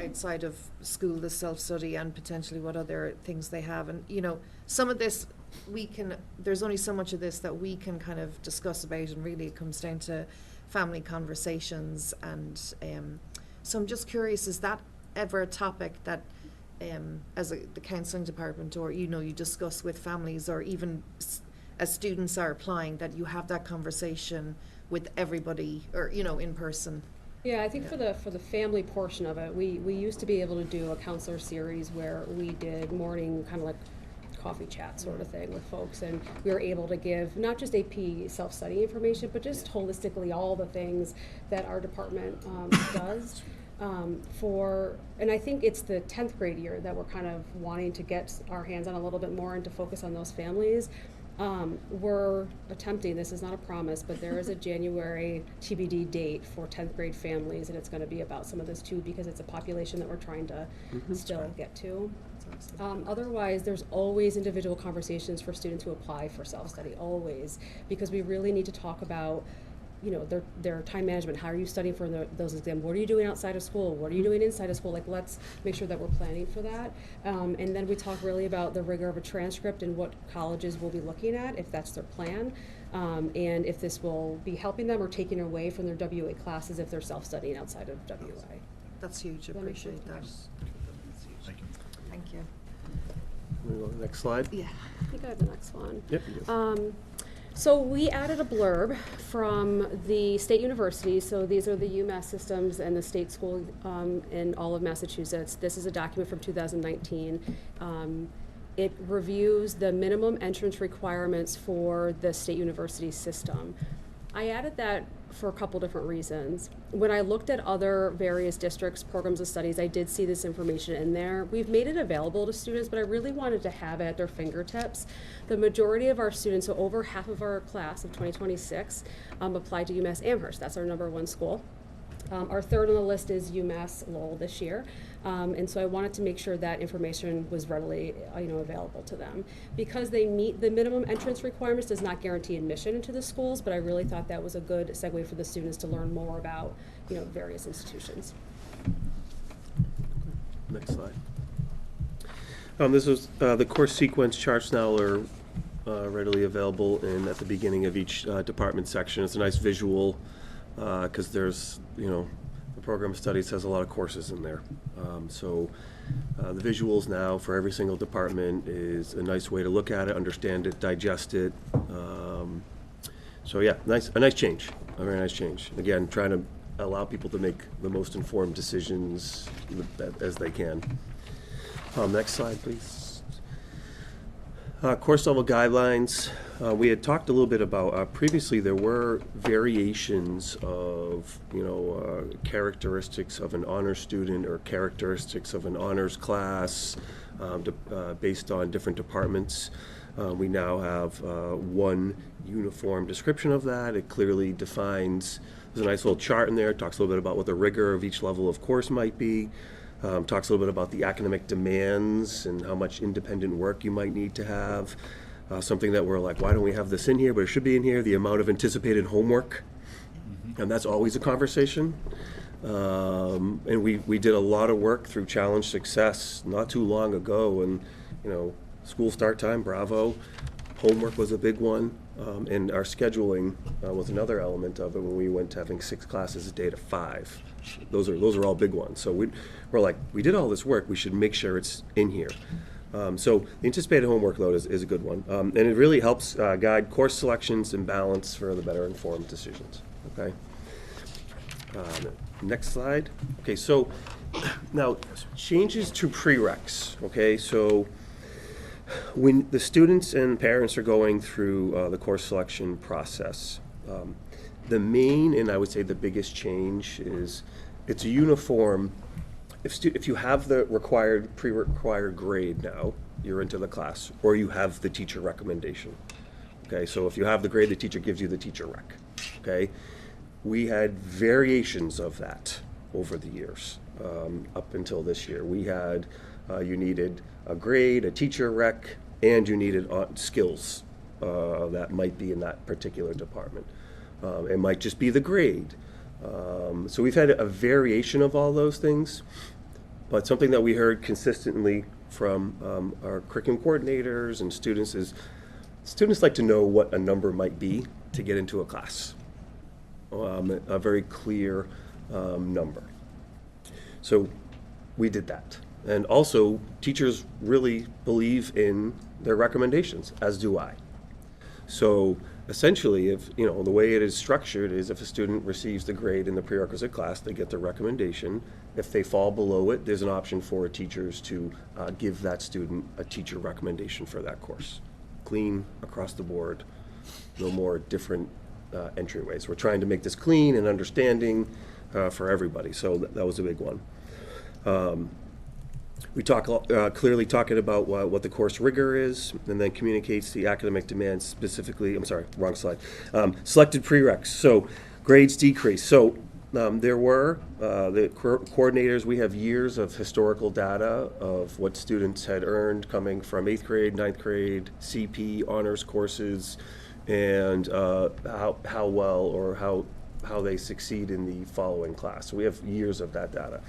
outside of school, the self-study and potentially what other things they have. And, some of this there's only so much of this that we can kind of discuss about, and really it comes down to family conversations. And so I'm just curious, is that ever a topic that as the counselling department, or you discuss with families, or even as students are applying, that you have that conversation with everybody, or in person? Yeah, I think for the family portion of it, we used to be able to do a counselor series where we did morning kind of like coffee chat sort of thing with folks, and we were able to give not just AP self-study information, but just holistically all the things that our department does. And I think it's the 10th grade year that we're kind of wanting to get our hands on a little bit more and to focus on those families. We're attempting, this is not a promise, but there is a January TBD date for 10th grade families, and it's going to be about some of this too, because it's a population that we're trying to still get to. Otherwise, there's always individual conversations for students who apply for self-study, always, because we really need to talk about their time management. How are you studying for those exams? What are you doing outside of school? What are you doing inside of school? Like, let's make sure that we're planning for that. And then we talk really about the rigor of a transcript and what colleges will be looking at, if that's their plan, and if this will be helping them or taking away from their WA classes if they're self-studying outside of WA. That's huge. I appreciate that. Thank you. Thank you. Can we go to the next slide? Yeah. I think I have the next one. Yep, you do. So we added a blurb from the state universities. So these are the UMass systems and the state school in all of Massachusetts. This is a document from 2019. It reviews the minimum entrance requirements for the state university system. I added that for a couple different reasons. When I looked at other various districts' programs of studies, I did see this information in there. We've made it available to students, but I really wanted to have it at their fingertips. The majority of our students, so over half of our class of 2026, applied to UMass Amherst. That's our #1 school. Our third on the list is UMass Lowell this year. And so I wanted to make sure that information was readily available to them. Because they meet the minimum entrance requirements does not guarantee admission into the schools, but I really thought that was a good segue for the students to learn more about various institutions. Next slide. This was the course sequence charts now are readily available at the beginning of each department section. It's a nice visual because there's, the program of studies has a lot of courses in there. So the visuals now for every single department is a nice way to look at it, understand it, digest it. So yeah, a nice change, a very nice change. Again, trying to allow people to make the most informed decisions as they can. Next slide, please. Course level guidelines. We had talked a little bit about previously there were variations of characteristics of an honors student or characteristics of an honors class based on different departments. We now have one uniform description of that. It clearly defines, there's a nice little chart in there, it talks a little bit about what the rigor of each level of course might be. Talks a little bit about the academic demands and how much independent work you might need to have. Something that we're like, why don't we have this in here, but it should be in here, the amount of anticipated homework. And that's always a conversation. And we did a lot of work through Challenge Success not too long ago, and school start time, bravo. Homework was a big one, and our scheduling was another element of it when we went to having 6 classes a day to 5. Those are all big ones. So we're like, we did all this work, we should make sure it's in here. So the anticipated homework load is a good one. And it really helps guide course selections and balance for the better informed decisions, okay? Next slide. Okay, so now changes to prereqs, okay? So when the students and parents are going through the course selection process, the main and I would say the biggest change is it's a uniform. If you have the pre-required grade now, you're into the class, or you have the teacher recommendation. Okay, so if you have the grade, the teacher gives you the teacher rec. Okay, we had variations of that over the years up until this year. We had you needed a grade, a teacher rec, and you needed skills that might be in that particular department. It might just be the grade. So we've had a variation of all those things, but something that we heard consistently from our curriculum coordinators and students is students like to know what a number might be to get into a class, a very clear number. So we did that. And also, teachers really believe in their recommendations, as do I. So essentially, if the way it is structured is if a student receives the grade in the prerequisite class, they get the recommendation. If they fall below it, there's an option for teachers to give that student a teacher recommendation for that course. Clean across the board, no more different entryways. We're trying to make this clean and understanding for everybody, so that was a big one. We talk clearly talking about what the course rigor is, and then communicates the academic demands specifically. I'm sorry, wrong slide. Selected prereqs. So grades decrease. So there were the coordinators. We have years of historical data of what students had earned coming from 8th grade, 9th grade, CP honors courses, and how well or how they succeed in the following class. So we have years of that data.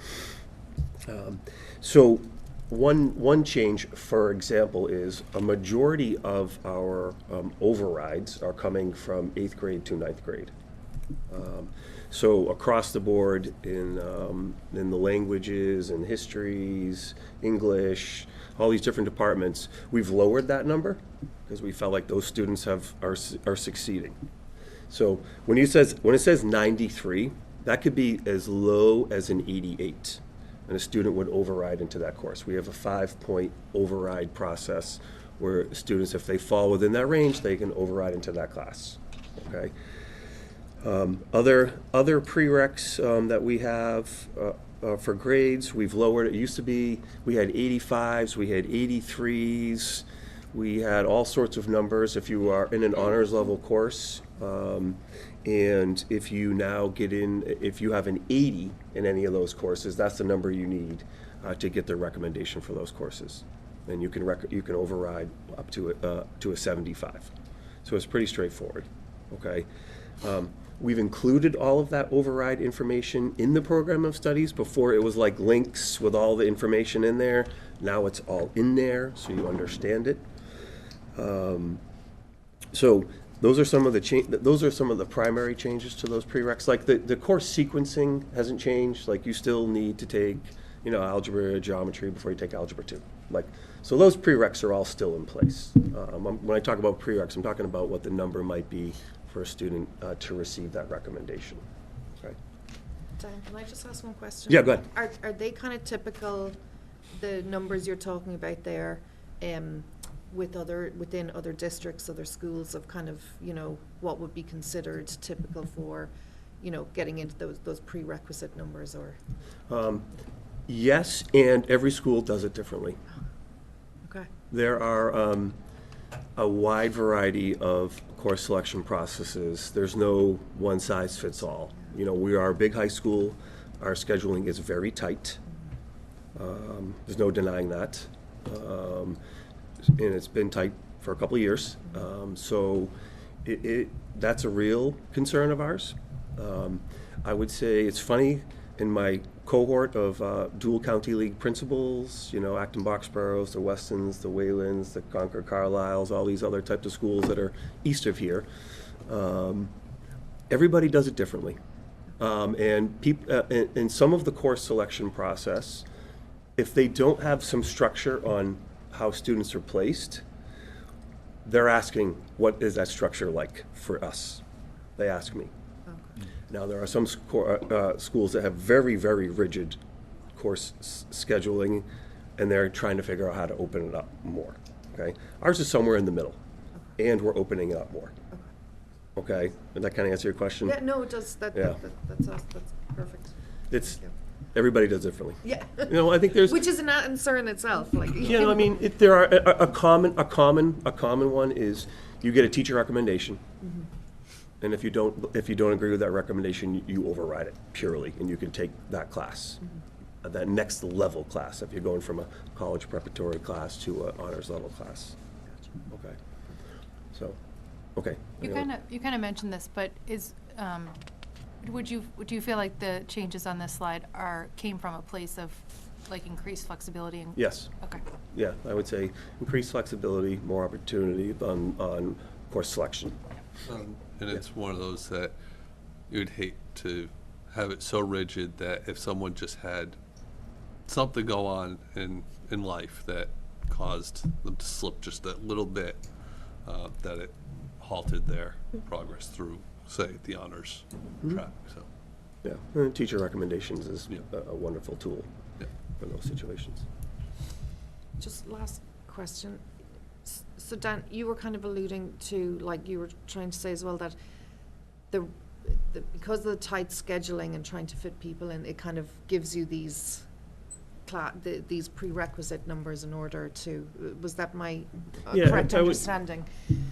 So one change, for example, is a majority of our overrides are coming from 8th grade to 9th grade. So across the board in the languages and histories, English, all these different departments, we've lowered that number because we felt like those students are succeeding. So when it says 93, that could be as low as an 88. And a student would override into that course. We have a 5-point override process where students, if they fall within that range, they can override into that class. Okay. Other prereqs that we have for grades, we've lowered. It used to be we had 85s, we had 83s, we had all sorts of numbers if you are in an honors level course. And if you now if you have an 80 in any of those courses, that's the number you need to get the recommendation for those courses. And you can override up to a 75. So it's pretty straightforward. Okay. We've included all of that override information in the program of studies. Before it was like links with all the information in there. Now it's all in there, so you understand it. So those are some of the primary changes to those prereqs. Like the course sequencing hasn't changed. Like you still need to take, algebra, geometry before you take algebra 2. So those prereqs are all still in place. When I talk about prereqs, I'm talking about what the number might be for a student to receive that recommendation. Okay. Dan, can I just ask one question? Yeah, go ahead. Are they kind of typical, the numbers you're talking about there, within other districts, other schools, of kind of, what would be considered typical for, getting into those prerequisite numbers, or? Yes, and every school does it differently. Okay. There are a wide variety of course selection processes. There's no one size fits all. We are a big high school. Our scheduling is very tight. There's no denying that. And it's been tight for a couple of years. So that's a real concern of ours. I would say it's funny, in my cohort of dual county league principals, Acton Boxboroughs, the Westons, the Waylands, the Concord Carlisles, all these other types of schools that are east of here, everybody does it differently. And in some of the course selection process, if they don't have some structure on how students are placed, they're asking, what is that structure like for us? They ask me. Now, there are some schools that have very, very rigid course scheduling, and they're trying to figure out how to open it up more, okay? Ours is somewhere in the middle, and we're opening it up more. Okay, did that kind of answer your question? Yeah, no, it does, Yeah. that's perfect. It's, Thank you. everybody does differently. Yeah. You know, I think there's, Which is an answer in itself, like. you know, I mean, there are, a common one is, you get a teacher recommendation, and if you don't agree with that recommendation, you override it purely, and you can take that class, that next level class, if you're going from a college preparatory class to an honors level class. Okay, so, okay. You kind of mentioned this, but do you feel like the changes on this slide came from a place of like increased flexibility and? Yes. Okay. Yeah, I would say increased flexibility, more opportunity on course selection. And it's one of those that you'd hate to have it so rigid that if someone just had something go on in life that caused them to slip just a little bit, that it halted their progress through, say, the honors track, so. Yeah, and teacher recommendations is Yeah. a wonderful tool Yeah. for those situations. Just last question. So Dan, you were kind of alluding to, like you were trying to say as well, that the because of the tight scheduling and trying to fit people in, it kind of gives you these these prerequisite numbers in order to, was that my Yeah, correct I would- understanding?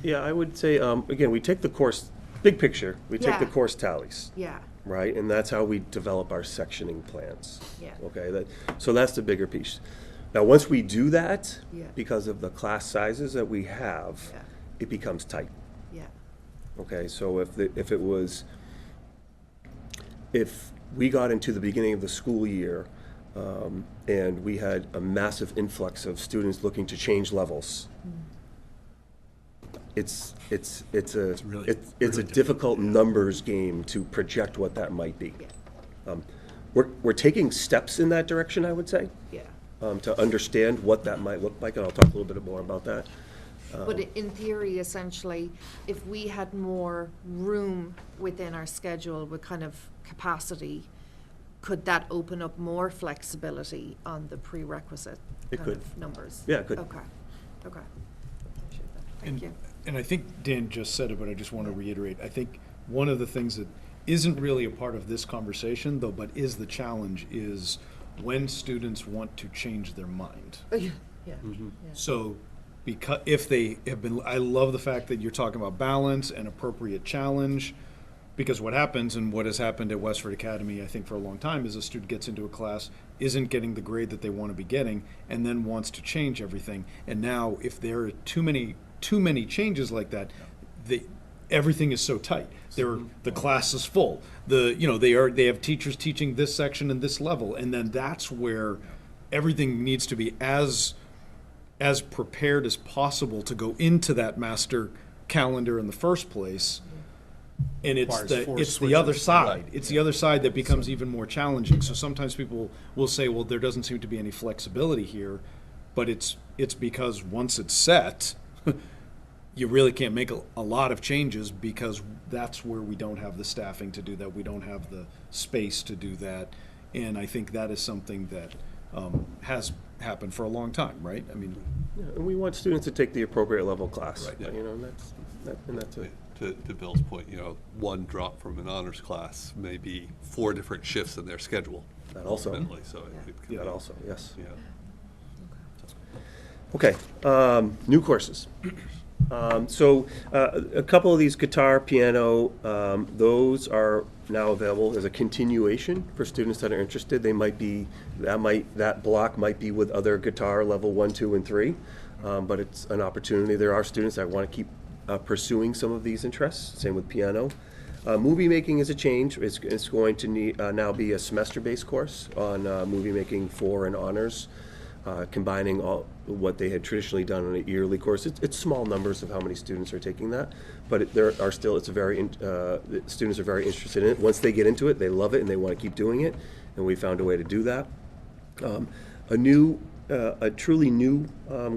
Yeah, I would say, again, we take the course, big picture, we take the Yeah. course tallies, Yeah, right? And that's how we develop our sectioning plans. Yeah. Okay, so that's the bigger piece. Now, once we do that, Yeah. because of the class sizes that we have, Yeah. it becomes tight. yeah, Okay, so if we got into the beginning of the school year, and we had a massive influx of students looking to change levels, it's a difficult numbers game to project what that might be. yeah, We're taking steps in that direction, I would say, yeah. to understand what that might look like, and I'll talk a little bit more about that. But in theory, essentially, if we had more room within our schedule with kind of capacity, could that open up more flexibility on the prerequisite It kind could. of numbers? Yeah, it could. Okay, okay. Appreciate that. Thank you. And I think Dan just said it, but I just want to reiterate. I think one of the things that isn't really a part of this conversation, though, but is the challenge, is when students want to change their mind. Yeah, yeah. So, because if they have been, I love the fact that you're talking about balance and appropriate challenge, because what happens, and what has happened at Westford Academy, I think for a long time, is a student gets into a class, isn't getting the grade that they want to be getting, and then wants to change everything. And now, if there are too many changes like that, everything is so tight. The class is full. They have teachers teaching this section and this level, and then that's where everything needs to be as prepared as possible to go into that master calendar in the first place. And it's the other side. It's the other side that becomes even more challenging. So sometimes people will say, well, there doesn't seem to be any flexibility here, but it's because once it's set, you really can't make a lot of changes, because that's where we don't have the staffing to do that. We don't have the space to do that. And I think that is something that has happened for a long time, right? I mean, Yeah, and we want students to take the appropriate level class. Right, yeah. You know, and that's it. To Bill's point, one drop from an honors class may be 4 different shifts in their schedule. That also. Mentally, so it could That be- also, yes. Yeah. Okay, new courses. So a couple of these guitar, piano, those are now available as a continuation for students that are interested. They might be, that block might be with other guitar level 1, 2, and 3, but it's an opportunity. There are students that want to keep pursuing some of these interests. Same with piano. Movie making is a change. It's going to now be a semester-based course on movie making for an honors. Combining all what they had traditionally done in a yearly course. It's small numbers of how many students are taking that, but students are very interested in it. Once they get into it, they love it and they want to keep doing it, and we found a way to do that. A new a truly new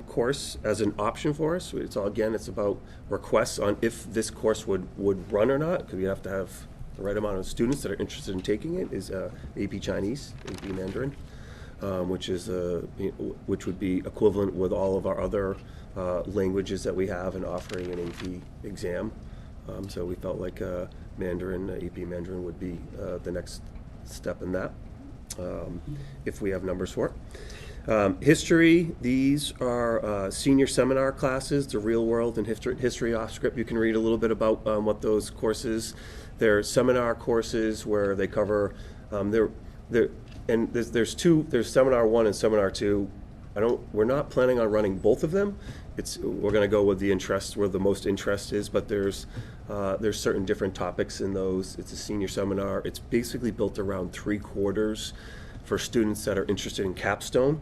course as an option for us. It's all, again, it's about requests on if this course would run or not, because we have to have the right amount of students that are interested in taking it, is AP Chinese, AP Mandarin, which would be equivalent with all of our other languages that we have and offering an AP exam. So we felt like Mandarin, AP Mandarin would be the next step in that, if we have numbers for it. History, these are senior seminar classes, the real world and history off script. You can read a little bit about what those courses. They're seminar courses where they cover, and there's seminar 1 and seminar 2. We're not planning on running both of them. We're going to go with the interest where the most interest is, but there's certain different topics in those. It's a senior seminar. It's basically built around 3/4 for students that are interested in capstone,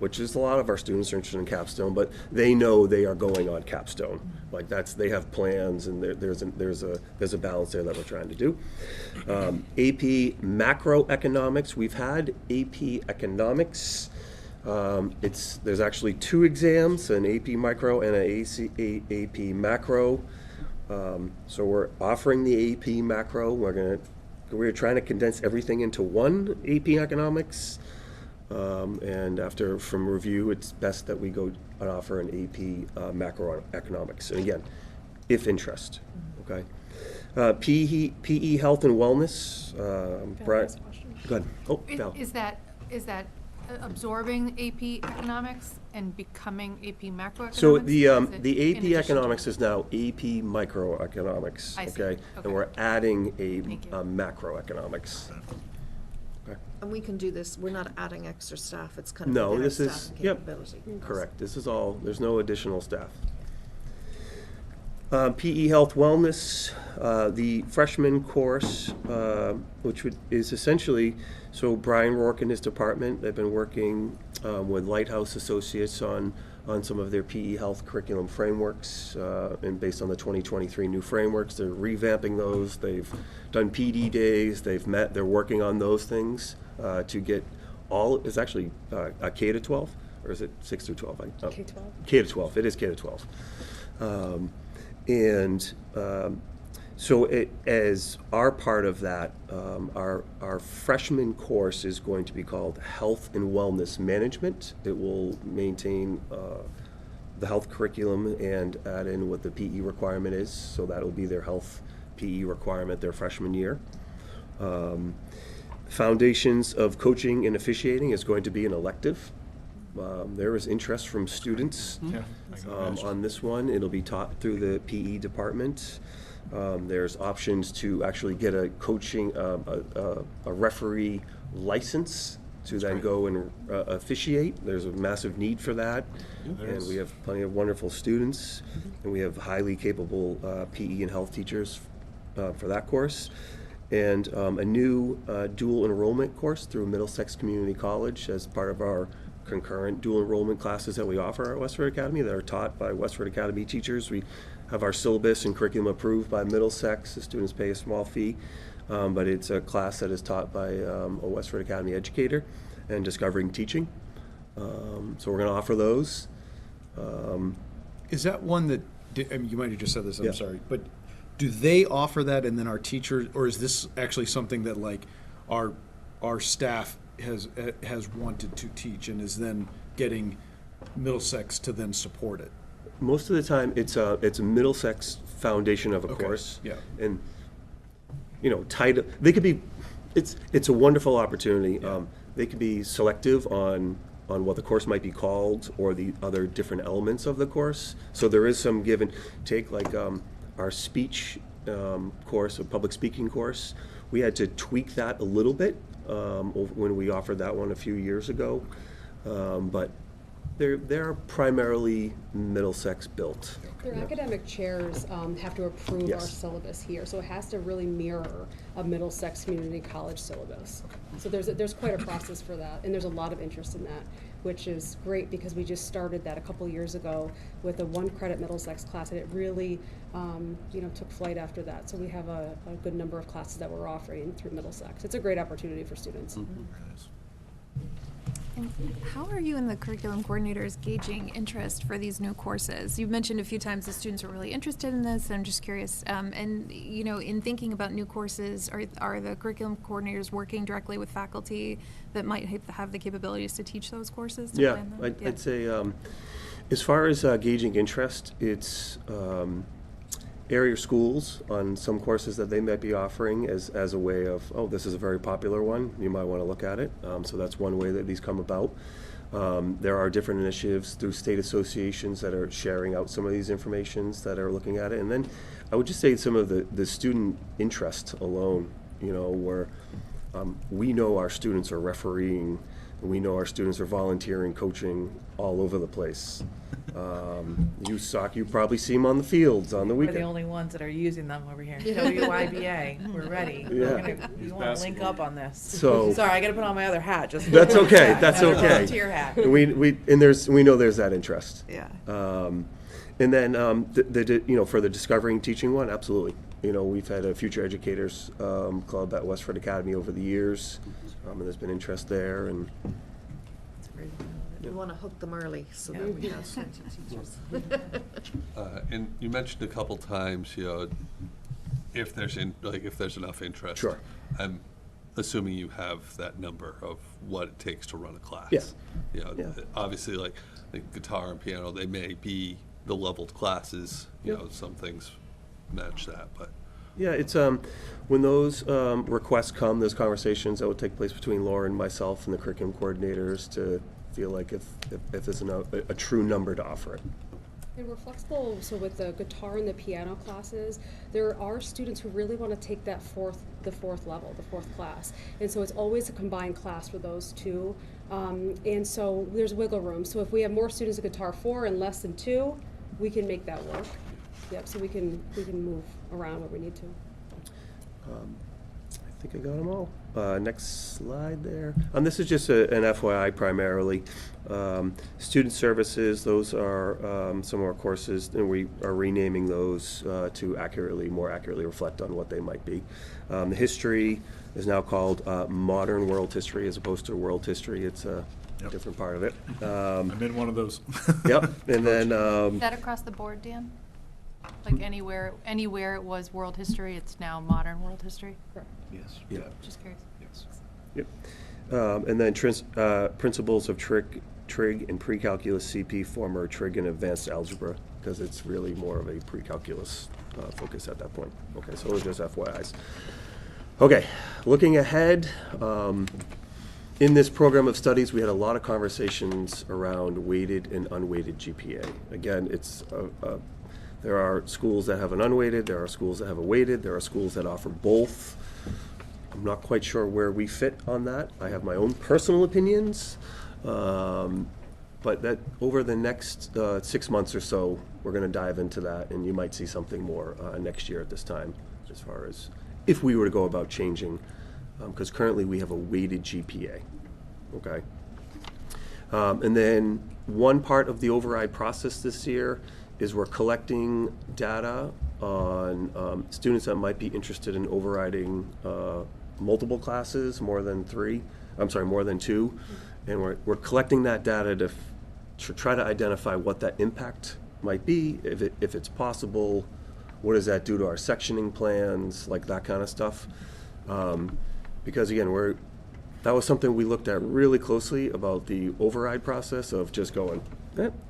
which is a lot of our students are interested in capstone, but they know they are going on capstone. Like they have plans, and there's a balance there that we're trying to do. AP macroeconomics. We've had AP economics. There's actually 2 exams, an AP micro and an AP macro. So we're offering the AP macro. We're trying to condense everything into one AP economics. And from review, it's best that we go and offer an AP macroeconomics. And again, if interest, okay? PE health and wellness. Brian, go ahead. Oh, Val. Is that absorbing AP economics and becoming AP macroeconomics? So or is the it AP in addition to economics it? is now AP microeconomics, I see. okay? Okay. And we're adding Thank you. a macroeconomics. Okay. And we can do this, we're not adding extra staff, it's kind of No, within our this is, staff and yep, capability. correct. This is all, there's no additional staff. PE Health Wellness, the freshman course, which is essentially, so Brian Rourke and his department, they've been working with Lighthouse Associates on some of their PE health curriculum frameworks, and based on the 2023 new frameworks, they're revamping those. They've done PD days, they're working on those things to get it's actually a K to 12, or is it 6 through 12? K-12. K to 12, it is K to 12. So as our part of that, our freshman course is going to be called Health and Wellness Management. It will maintain the health curriculum and add in what the PE requirement is, so that'll be their health PE requirement their freshman year. Foundations of Coaching and Officiating is going to be an elective. There is interest from students on this one. It'll be taught through the PE department. There's options to actually get a coaching, a referee license to then go and officiate. There's a massive need for that. And we have plenty of wonderful students, and we have highly capable PE and health teachers for that course. And a new dual enrollment course through Middlesex Community College as part of our concurrent dual enrollment classes that we offer at Westford Academy that are taught by Westford Academy teachers. We have our syllabus and curriculum approved by Middlesex. The students pay a small fee, but it's a class that is taught by a Westford Academy educator and discovering teaching. So we're going to offer those. Is that one that, I mean, you might have just said this, I'm Yeah. sorry, but do they offer that and then our teachers, or is this actually something that like our staff has wanted to teach and is then getting Middlesex to then support it? Most of the time, it's a Middlesex foundation of a Okay, course. yeah. And, they could be, it's a wonderful opportunity. They could be selective on what the course might be called or the other different elements of the course. So there is some give and take, like our speech course, a public speaking course. We had to tweak that a little bit when we offered that one a few years ago. But they're primarily Middlesex built. Their academic chairs have to approve our Yes. syllabus here, so it has to really mirror a Middlesex Community College syllabus. So there's quite a process for that, and there's a lot of interest in that, which is great because we just started that a couple years ago with a 1-credit Middlesex class, and it really took flight after that. So we have a good number of classes that we're offering through Middlesex. It's a great opportunity for students. How are you and the curriculum coordinators gauging interest for these new courses? You've mentioned a few times the students are really interested in this. I'm just curious. And, you know, in thinking about new courses, are the curriculum coordinators working directly with faculty that might have the capabilities to teach those courses? To Yeah, plan them? I'd say as far as gauging interest, it's area schools on some courses that they might be offering as a way of, oh, this is a very popular one, you might want to look at it. So that's one way that these come about. There are different initiatives through state associations that are sharing out some of these informations that are looking at it. And then I would just say some of the student interest alone, you know, where we know our students are refereeing, and we know our students are volunteering, coaching all over the place. You probably see them on the fields on the We're the weekend. only ones that are using them over here. WIBA, we're ready. Yeah. We want to link up on this. So- Sorry, I got to put on my other hat. Just That's okay, that's Another okay. volunteer hat. And we know there's that interest. Yeah. And then, you know, for the discovering teaching one, absolutely. You know, we've had a Future Educators Club at Westford Academy over the years, and there's been interest there, and We want to hook them early so that we have plenty of teachers. And you mentioned a couple times, you know, if there's enough interest. Sure. I'm assuming you have that number of what it takes to run a class. Yes. You know, Yeah. obviously, like guitar and piano, they may be the leveled classes. You Yep. know, some things match that, but yeah, it's when those requests come, those conversations that would take place between Laura and myself and the curriculum coordinators to feel like if there's a true number to offer it. And we're flexible, so with the guitar and the piano classes, there are students who really want to take the fourth level, the fourth class. And so it's always a combined class for those two. And so there's wiggle room. So if we have more students in Guitar 4 and less than 2, we can make that work. Yep, so we can move around where we need to. I think I got them all. Next slide there. This is just an FYI primarily. Student services, those are some of our courses, and we are renaming those to more accurately reflect on what they might be. The history is now called Modern World History as opposed to World History. It's a different part of it. I'm in one of those. Yep, and then Is that across the board, Dan? Like anywhere it was world history, it's now modern world history? Yes. Yeah. Just curious. Yes. Yep. And then principles of trig and pre-calculus CP, former trig and advanced algebra, because it's really more of a pre-calculus focus at that point. Okay, so those are just FYIs. Okay, looking ahead, in this program of studies, we had a lot of conversations around weighted and unweighted GPA. Again, it's there are schools that have an unweighted, there are schools that have a weighted, there are schools that offer both. I'm not quite sure where we fit on that. I have my own personal opinions, but that over the next 6 months or so, we're going to dive into that, and you might see something more next year at this time, as far as if we were to go about changing, because currently we have a weighted GPA, okay? And then one part of the override process this year is we're collecting data on students that might be interested in overriding multiple classes, more than 2, and we're collecting that data to try to identify what that impact might be, if it's possible, what does that do to our sectioning plans, like that kind of stuff. Because again, that was something we looked at really closely about the override process of just going,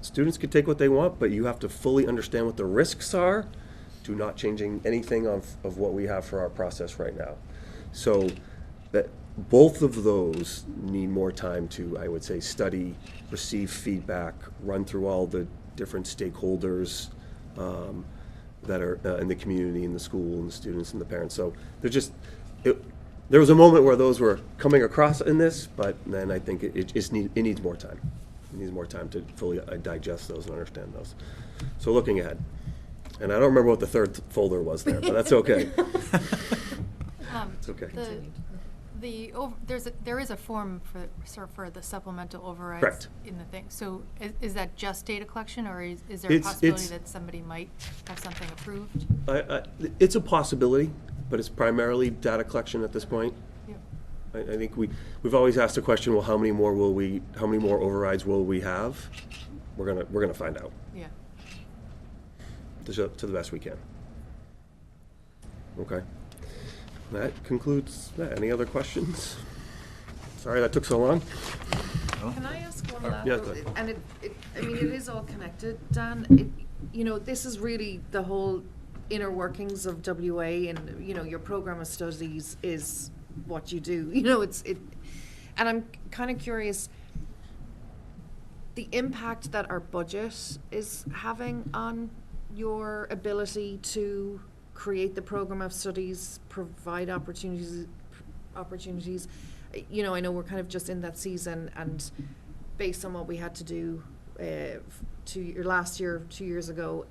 students can take what they want, but you have to fully understand what the risks are to not changing anything of what we have for our process right now. So that both of those need more time to, I would say, study, receive feedback, run through all the different stakeholders that are in the community, in the school, and the students and the parents. So there was a moment where those were coming across in this, but then I think it needs more time. It needs more time to fully digest those and understand those. So looking ahead. And I don't remember what the third folder was there, but that's okay. It's okay. There is a form for the supplemental overrides. Correct. In the thing. So is that just data collection, or is there a possibility that somebody might have something approved? It's a possibility, but it's primarily data collection at this point. Yep. I think we've always asked the question, well, how many more overrides will we have? We're gonna find out Yeah. to the best we can. Okay. That concludes that. Any other questions? Sorry that took so long. Can I ask one last? Yeah, go ahead. And I mean, it is all connected, Dan. This is really the whole inner workings of WA, and your program of studies is what you do. And I'm kind of curious the impact that our budget is having on your ability to create the program of studies, provide opportunities. I know we're kind of just in that season, and based on what we had to do last year, 2 years ago,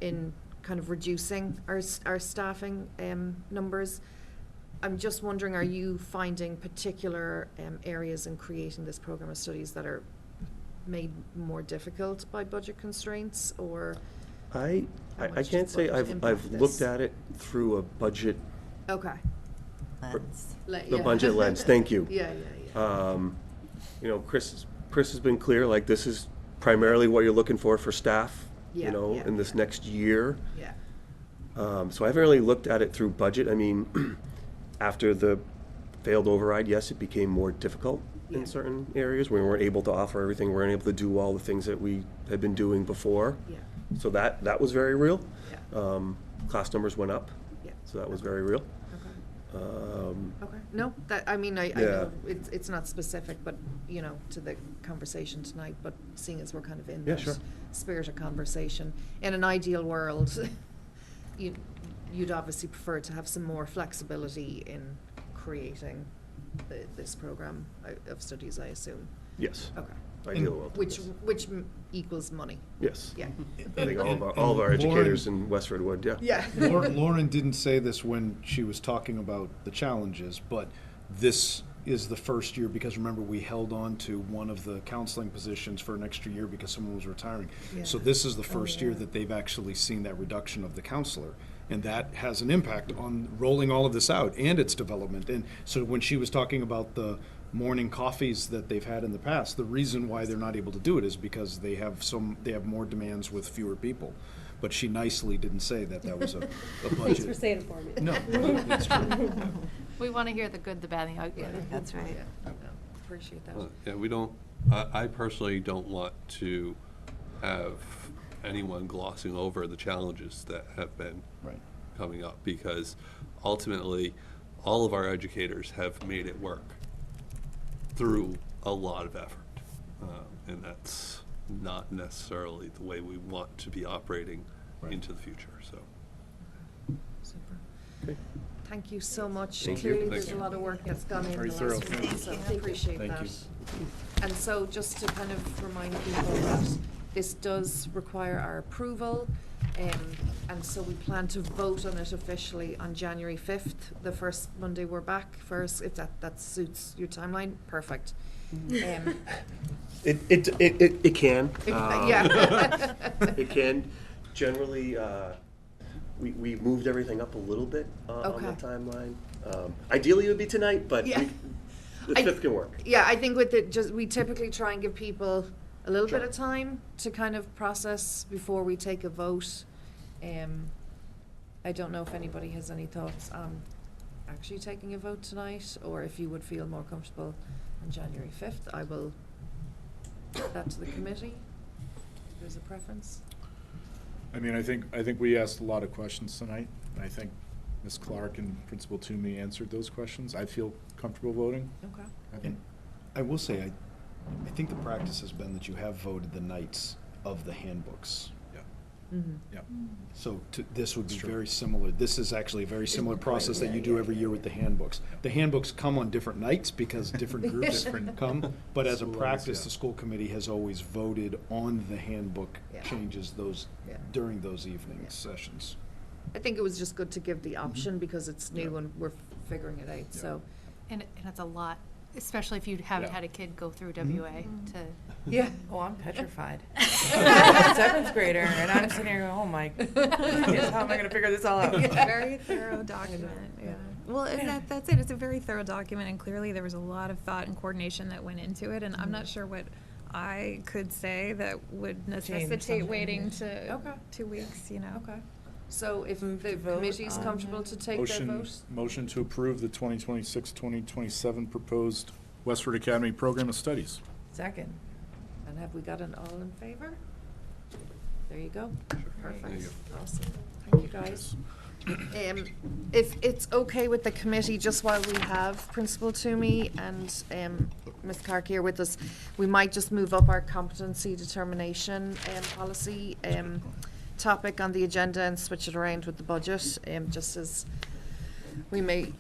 in kind of reducing our staffing numbers, I'm just wondering, are you finding particular areas in creating this program of studies that are made more difficult by budget constraints, or? I much can't does say budget I've impact looked this? at it through a budget, Okay. Lens. the budget lens. Thank you. Yeah. Chris has been clear, like, this is primarily what you're looking for staff, Yeah, yeah, in this next year. Yeah. So I haven't really looked at it through budget. I mean, after the failed override, yes, it became more difficult Yeah. in certain areas. We weren't able to offer everything. We weren't able to do all the things that we had been doing before. Yeah. So that was very real. Yeah. Class numbers went up, Yeah. so that was very real. Okay. Okay. No, I Yeah. know it's not specific, but, to the conversation tonight, but seeing as we're kind of in Yeah, that sure. spirit of conversation, in an ideal world, you'd obviously prefer to have some more flexibility in creating this program of studies, I assume. Yes. Okay. Ideal world. Which yes. equals money. Yes. Yeah. I think all of our educators in Westford would, yeah. Yeah. Lauren didn't say this when she was talking about the challenges, but this is the first year, because remember, we held on to one of the counseling positions for an extra year because someone was retiring. So Yeah. this is the first year that they've actually seen that reduction of the counselor. And that has an impact on rolling all of this out and its development. And so when she was talking about the morning coffees that they've had in the past, the reason why they're not able to do it is because they have more demands with fewer people. But she nicely didn't say that was a budget. Thanks for saying it for me. No, it's true. We want to hear the good, the bad, and the ugly. That's right. Yeah. No, appreciate that. Yeah, we don't, I personally don't want to have anyone glossing over the challenges that have been Right. coming up, because ultimately, all of our educators have made it work through a lot of effort. And that's not necessarily the way we want to be operating Right. into the future, so. Super. Okay. Thank you so much. Thank you. Clearly, Thank there's a you. lot of work that's gone in Very the thorough. last few months, so appreciate Thank that. you. And so, just to kind of remind people that this does require our approval, and so we plan to vote on it officially on January 5th, the first Monday we're back, if that suits your timeline, perfect. It can. Yeah. It can. Generally, we moved everything up a little bit on the Okay. timeline. Ideally, it would be tonight, but Yeah. the 5th can work. Yeah, I think with it, we typically try and give people a little bit Sure. of time to kind of process before we take a vote. I don't know if anybody has any thoughts on actually taking a vote tonight, or if you would feel more comfortable on January 5th. I will put that to the committee. If there's a preference. I mean, I think we asked a lot of questions tonight, and I think Ms. Clark and Principal Toomey answered those questions. I feel comfortable voting. Okay. I think. I will say, I think the practice has been that you have voted the nights of the handbooks. Yeah. Mm-hmm. Yeah. So this would be It's true. very similar. This is actually a very similar process that you do every year with the handbooks. The handbooks come on different nights because different groups come, but as a School practice, yeah. the school committee has always voted on the handbook Yeah. changes Yeah. during those evening Yeah. sessions. I think it was just good to give the option because it's new Yeah. and we're figuring it out, Yeah. so. And it's a lot, especially if you haven't Yeah. had a kid go through WA to. Yeah. Oh, I'm petrified. Seventh grader, and I'm sitting here going, oh my goodness, how am I gonna figure this all out? Very thorough document, yeah. Well, and that's it. It's a very thorough document, and clearly there was a lot of thought and coordination that went into it, and I'm not sure what I could say that would necessitate something. waiting to Okay. 2 weeks, you know. Okay. So if Move the to vote committee's on comfortable it. to take their Motion, vote? motion to approve the 2026-2027 proposed Westford Academy Program of Studies. Second. And have we got an all in favor? There you go. There you Perfect. Awesome. Thank you, guys. If it's okay with the committee, just while we have Principal Toomey and Ms. Clark here with us, we might just move up our competency determination policy topic on the agenda and switch it around with the budget, just as we may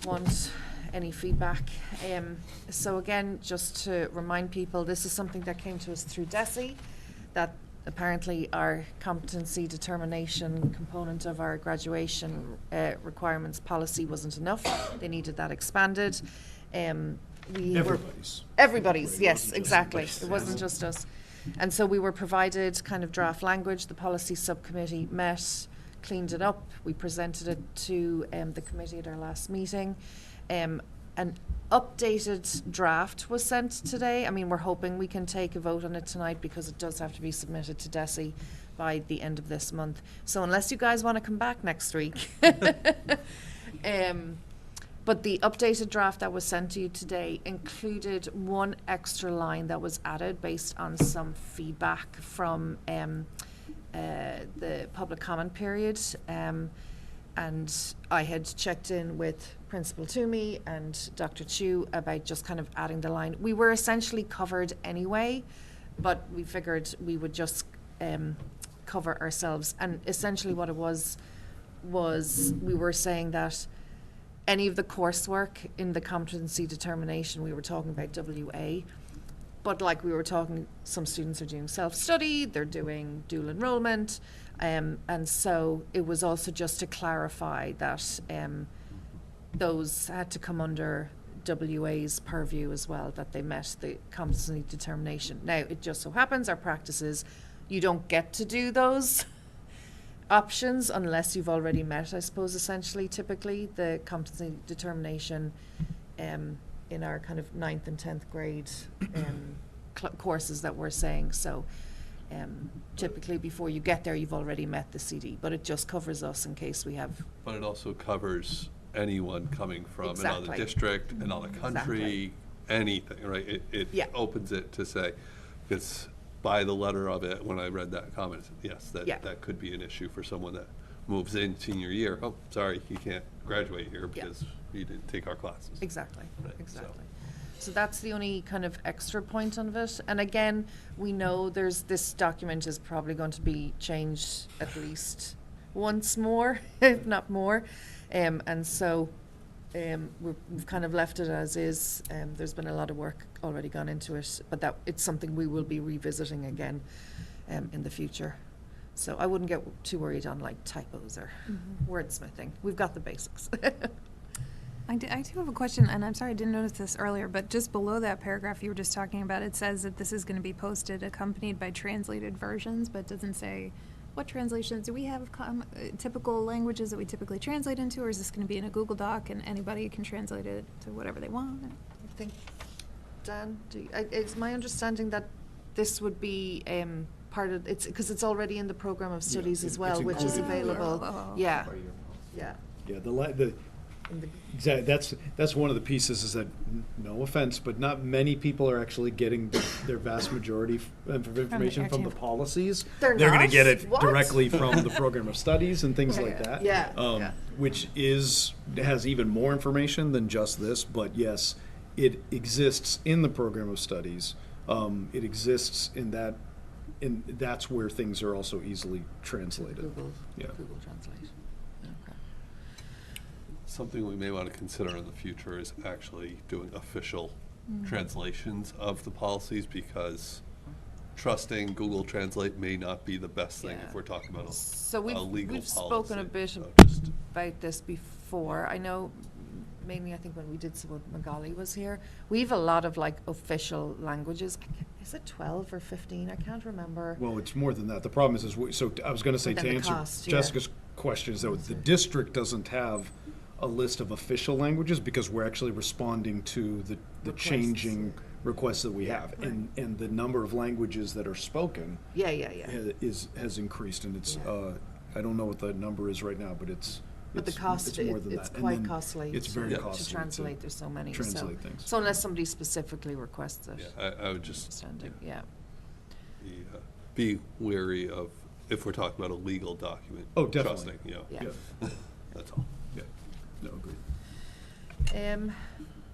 want any feedback. So again, just to remind people, this is something that came to us through DESE, that apparently our competency determination component of our graduation requirements policy wasn't enough. They needed that expanded. Everybody's. Everybody's, Right, it yes, wasn't just exactly. us. It wasn't just us. And so we were provided kind of draft language. The policy subcommittee met, cleaned it up. We presented it to the committee at our last meeting. An updated draft was sent today. I mean, we're hoping we can take a vote on it tonight because it does have to be submitted to DESE by the end of this month. So unless you guys want to come back next week. But the updated draft that was sent to you today included one extra line that was added based on some feedback from the public comment period. And I had checked in with Principal Toomey and Dr. Chu about just kind of adding the line. We were essentially covered anyway, but we figured we would just cover ourselves. And essentially what it was we were saying that any of the coursework in the competency determination, we were talking about WA, but like we were talking, some students are doing self-study, they're doing dual enrollment, and so it was also just to clarify that those had to come under WA's purview as well, that they met the competency determination. Now, it just so happens our practice is you don't get to do those options unless you've already met, I suppose, essentially, typically, the competency determination in our kind of 9th and 10th grade courses that we're saying. So typically before you get there, you've already met the CD, but it just covers us in case we have. But it also covers anyone coming from another Exactly. district, another country, anything, right? It Yeah. opens it to say, it's by the letter of it, when I read that comment, yes, Yeah. that could be an issue for someone that moves in senior year. Oh, sorry, you can't graduate here Yeah. because you didn't take our classes. Exactly, Right, so. exactly. So that's the only kind of extra point on it. And again, we know this document is probably going to be changed at least once more, if not more. And so we've kind of left it as is. There's been a lot of work already gone into it, but that it's something we will be revisiting again in the future. So I wouldn't get too worried on like typos or wordsmithing. We've got the basics. I do have a question, and I'm sorry I didn't notice this earlier, but just below that paragraph you were just talking about, it says that this is going to be posted accompanied by translated versions, but it doesn't say what translations. Do we have typical languages that we typically translate into, or is this going to be in a Google Doc and anybody can translate it to whatever they want? I think, Dan, it's my understanding that this would be part of, it's, because it's already in the program of studies as well, it's which is included. available. Oh. Yeah, yeah. Yeah, exactly. That's one of the pieces is that, no offense, but not many people are actually getting their vast majority of information from the policies. They're going to not? get it What? directly from the program of studies and things like that. Yeah, Yeah. Which has even more information than just this, but yes, it exists in the program of studies. It exists in that, and that's where things are also easily translated. Google Yeah. Translate. Okay. Something we may want to consider in the future is actually doing official translations of the policies, because trusting Google Translate may not be the best thing Yeah. if we're talking about a So legal we've policy. spoken a bit So just- about this before. I know mainly I think when we did some when Magali was here, we have a lot of like official languages. Is it 12 or 15? I can't remember. Well, it's more than that. The problem is so I was going to say, But to then the answer cost, yeah. Jessica's question, is that the district doesn't have a list of official languages because we're actually responding to the Requests. changing requests that we have. And the number of languages that are spoken Yeah. has increased, and it's, I don't know what the number is right now, but it's But the it's- cost, it's more than it's that. And quite then costly. It's to- very Yeah. costly To translate, there's so many, so. translate things. So unless somebody specifically requests it. Yeah, I would just Understanding, yeah. be wary of, if we're talking about a legal document. Oh, definitely. Trusting, you know. Yeah. That's all. Yeah, no, agreed.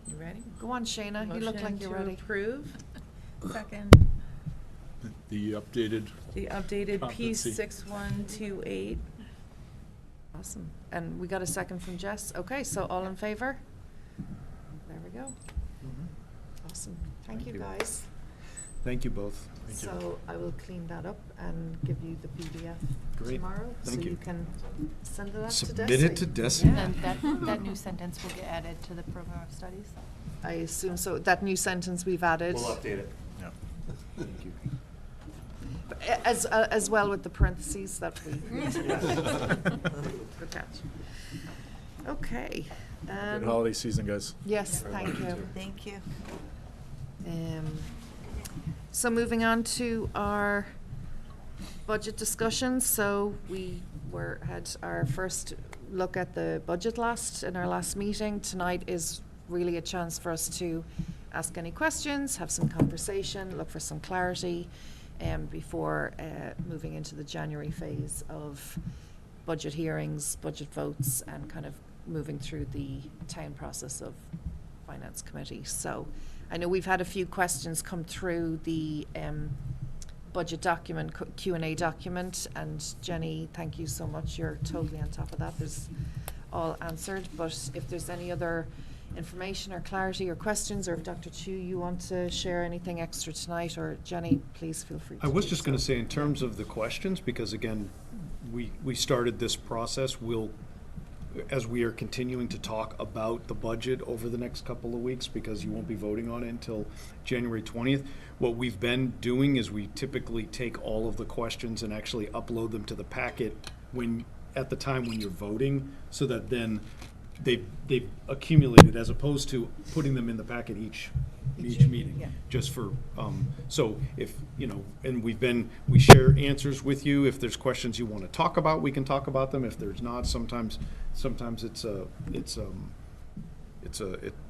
You ready? Go on, Shayna, you look like you're ready. Approve. Second. The updated, The updated P Competency. 6128. Awesome. And we got a second from Jess. Okay, so all in favor? There we go. Awesome. Thank you, guys. Thank you both. So I will clean that up and give you the PDF Great. tomorrow. Thank So you. you can send it up to Submit Desi. it to Desi. And that new sentence will get added to the program of studies. I assume so. That new sentence we've added. We'll update it. yeah. Thank you. As well with the parentheses that we. Good catch. Okay. Good holiday season, guys. Yes, thank you. Thank you. So moving on to our budget discussion. So we had our first look at the budget in our last meeting. Tonight is really a chance for us to ask any questions, have some conversation, look for some clarity, before moving into the January phase of budget hearings, budget votes, and kind of moving through the town process of Finance Committee. So I know we've had a few questions come through the budget document, Q&A document, and Jenny, thank you so much. You're totally on top of that. There's all answered, but if there's any other information or clarity or questions, or if Dr. Chu, you want to share anything extra tonight, or Jenny, please feel free to I was do just so. going to say, in terms of the questions, because again, we started this process, as we are continuing to talk about the budget over the next couple of weeks, because you won't be voting on it until January 20th, what we've been doing is we typically take all of the questions and actually upload them to the packet at the time when you're voting, so that then they've accumulated, as opposed to putting them in the packet each meeting. Yeah. Just for, so if, and we share answers with you. If there's questions you want to talk about, we can talk about them. If there's not, sometimes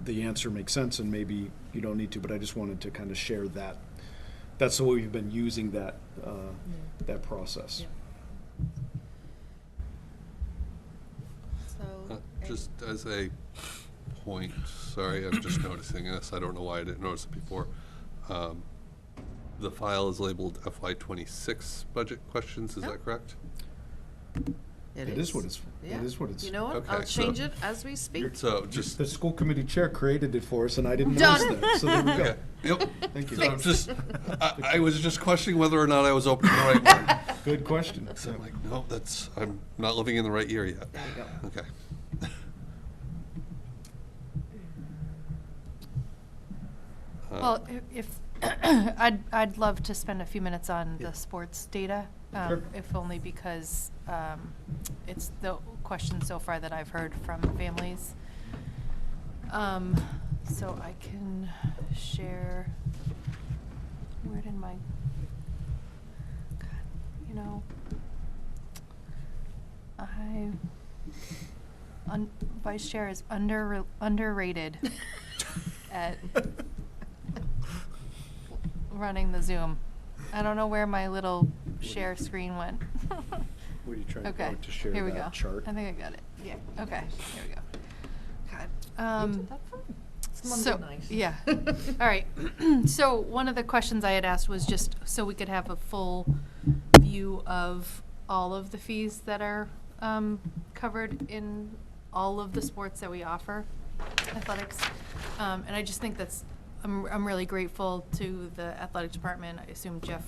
the answer makes sense and maybe you don't need to, but I just wanted to kind of share that. That's the way we've been using that process. So, Just as a point, sorry, I'm just noticing this, I don't know why I didn't notice it before. The file is labeled FY26 budget questions, is Yep. that correct? It is what it's. Yeah. It is what it's. You know what? Okay, I'll so- change it as we speak. So just, The school committee chair created it for us, and I didn't Done. notice that. So there we go. okay, yep. Thank you. So I'm just, I was just questioning whether or not I was opening the right one. Good question. So I'm like, no, I'm not living in the right year yet. There you go. Okay. Well, if, I'd love to spend a few minutes on the sports data, Sure. if only because it's the question so far that I've heard from families. So I can share, where did my, God, Vice Chair is underrated at running the Zoom. I don't know where my little share screen went. Were you trying Okay, to share here we go. that chart? I think I got it. Yeah, okay, here we go. You did that for me. It's Monday So, night. yeah, all right. So one of the questions I had asked was just so we could have a full view of all of the fees that are covered in all of the sports that we offer, athletics. And I just think I'm really grateful to the athletic department. I assume Jeff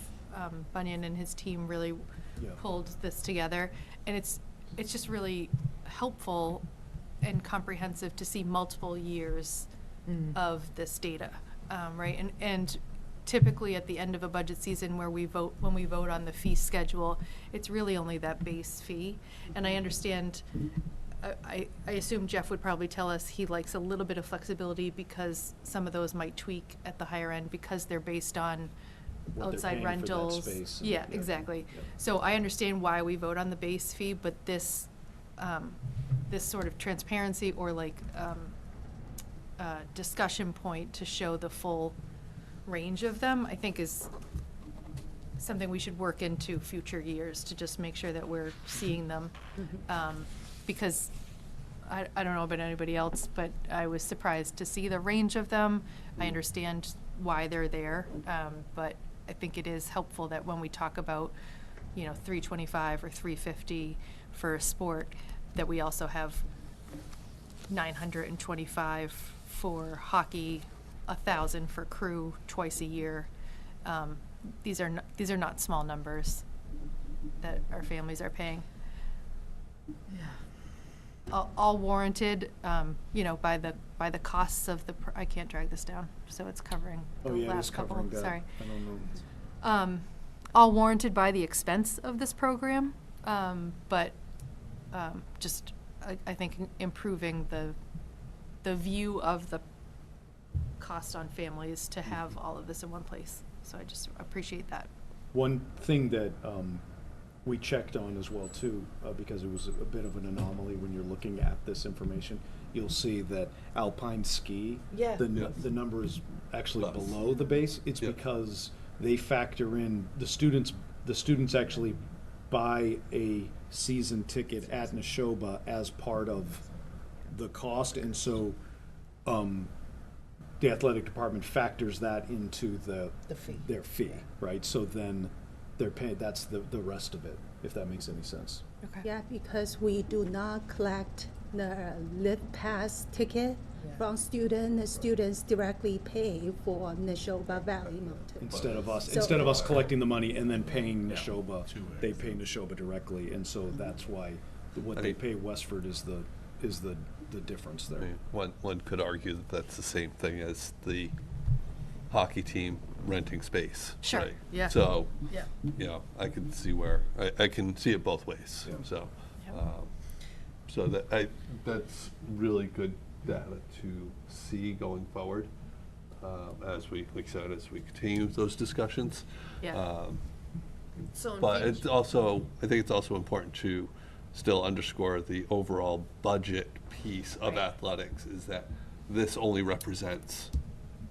Bunyan and his team really Yeah. pulled this together. And it's just really helpful and comprehensive to see multiple years of this data, right? And typically at the end of a budget season when we vote on the fee schedule, it's really only that base fee. And I understand I assume Jeff would probably tell us he likes a little bit of flexibility because some of those might tweak at the higher end because they're based on What they're outside paying for that rentals. space and- Yeah, yeah. exactly. Yeah. So I understand why we vote on the base fee, but this, this sort of transparency or like, discussion point to show the full range of them, I think is something we should work into future years to just make sure that we're seeing them. Because I don't know about anybody else, but I was surprised to see the range of them. I understand why they're there, but I think it is helpful that when we talk about, you know, 325 or 350 for a sport, that we also have 925 for hockey, 1,000 for crew twice a year. These are not small numbers that our families are paying. All warranted, you know, by the costs of the, I can't drag this down, so it's covering the Oh, yeah, it is last couple, covering that. sorry. I don't know. All warranted by the expense of this program, but just, I think improving the view of the cost on families to have all of this in one place. So I just appreciate that. One thing that we checked on as well too, because it was a bit of an anomaly when you're looking at this information, you'll see that alpine ski, Yeah. the number is actually Less. below the base. It's Yep. because they factor in, the students actually buy a season ticket at Neshoba as part of the cost, and so the athletic department factors that into The fee. their fee, right? So then they're paid, that's the rest of it, if that makes any sense. Okay. Yeah, because we do not collect the lift pass ticket Yeah. from students. The students directly pay for Neshoba Valley Mountain. Instead of So- us collecting the money and then paying Neshoba, they pay Neshoba directly, and so that's why what I they mean- pay Westford is the difference I there. mean, one could argue that that's the same thing as the hockey team renting space. Sure, right? yeah. So, Yeah. you know, I can see where, I can see it both ways, Yeah. so. Yep. So that's really good data to see going forward, as we, like I said, as we continue those discussions. Yeah. So in But page- it's also, I think it's also important to still underscore the overall budget piece of Right. athletics, is that this only represents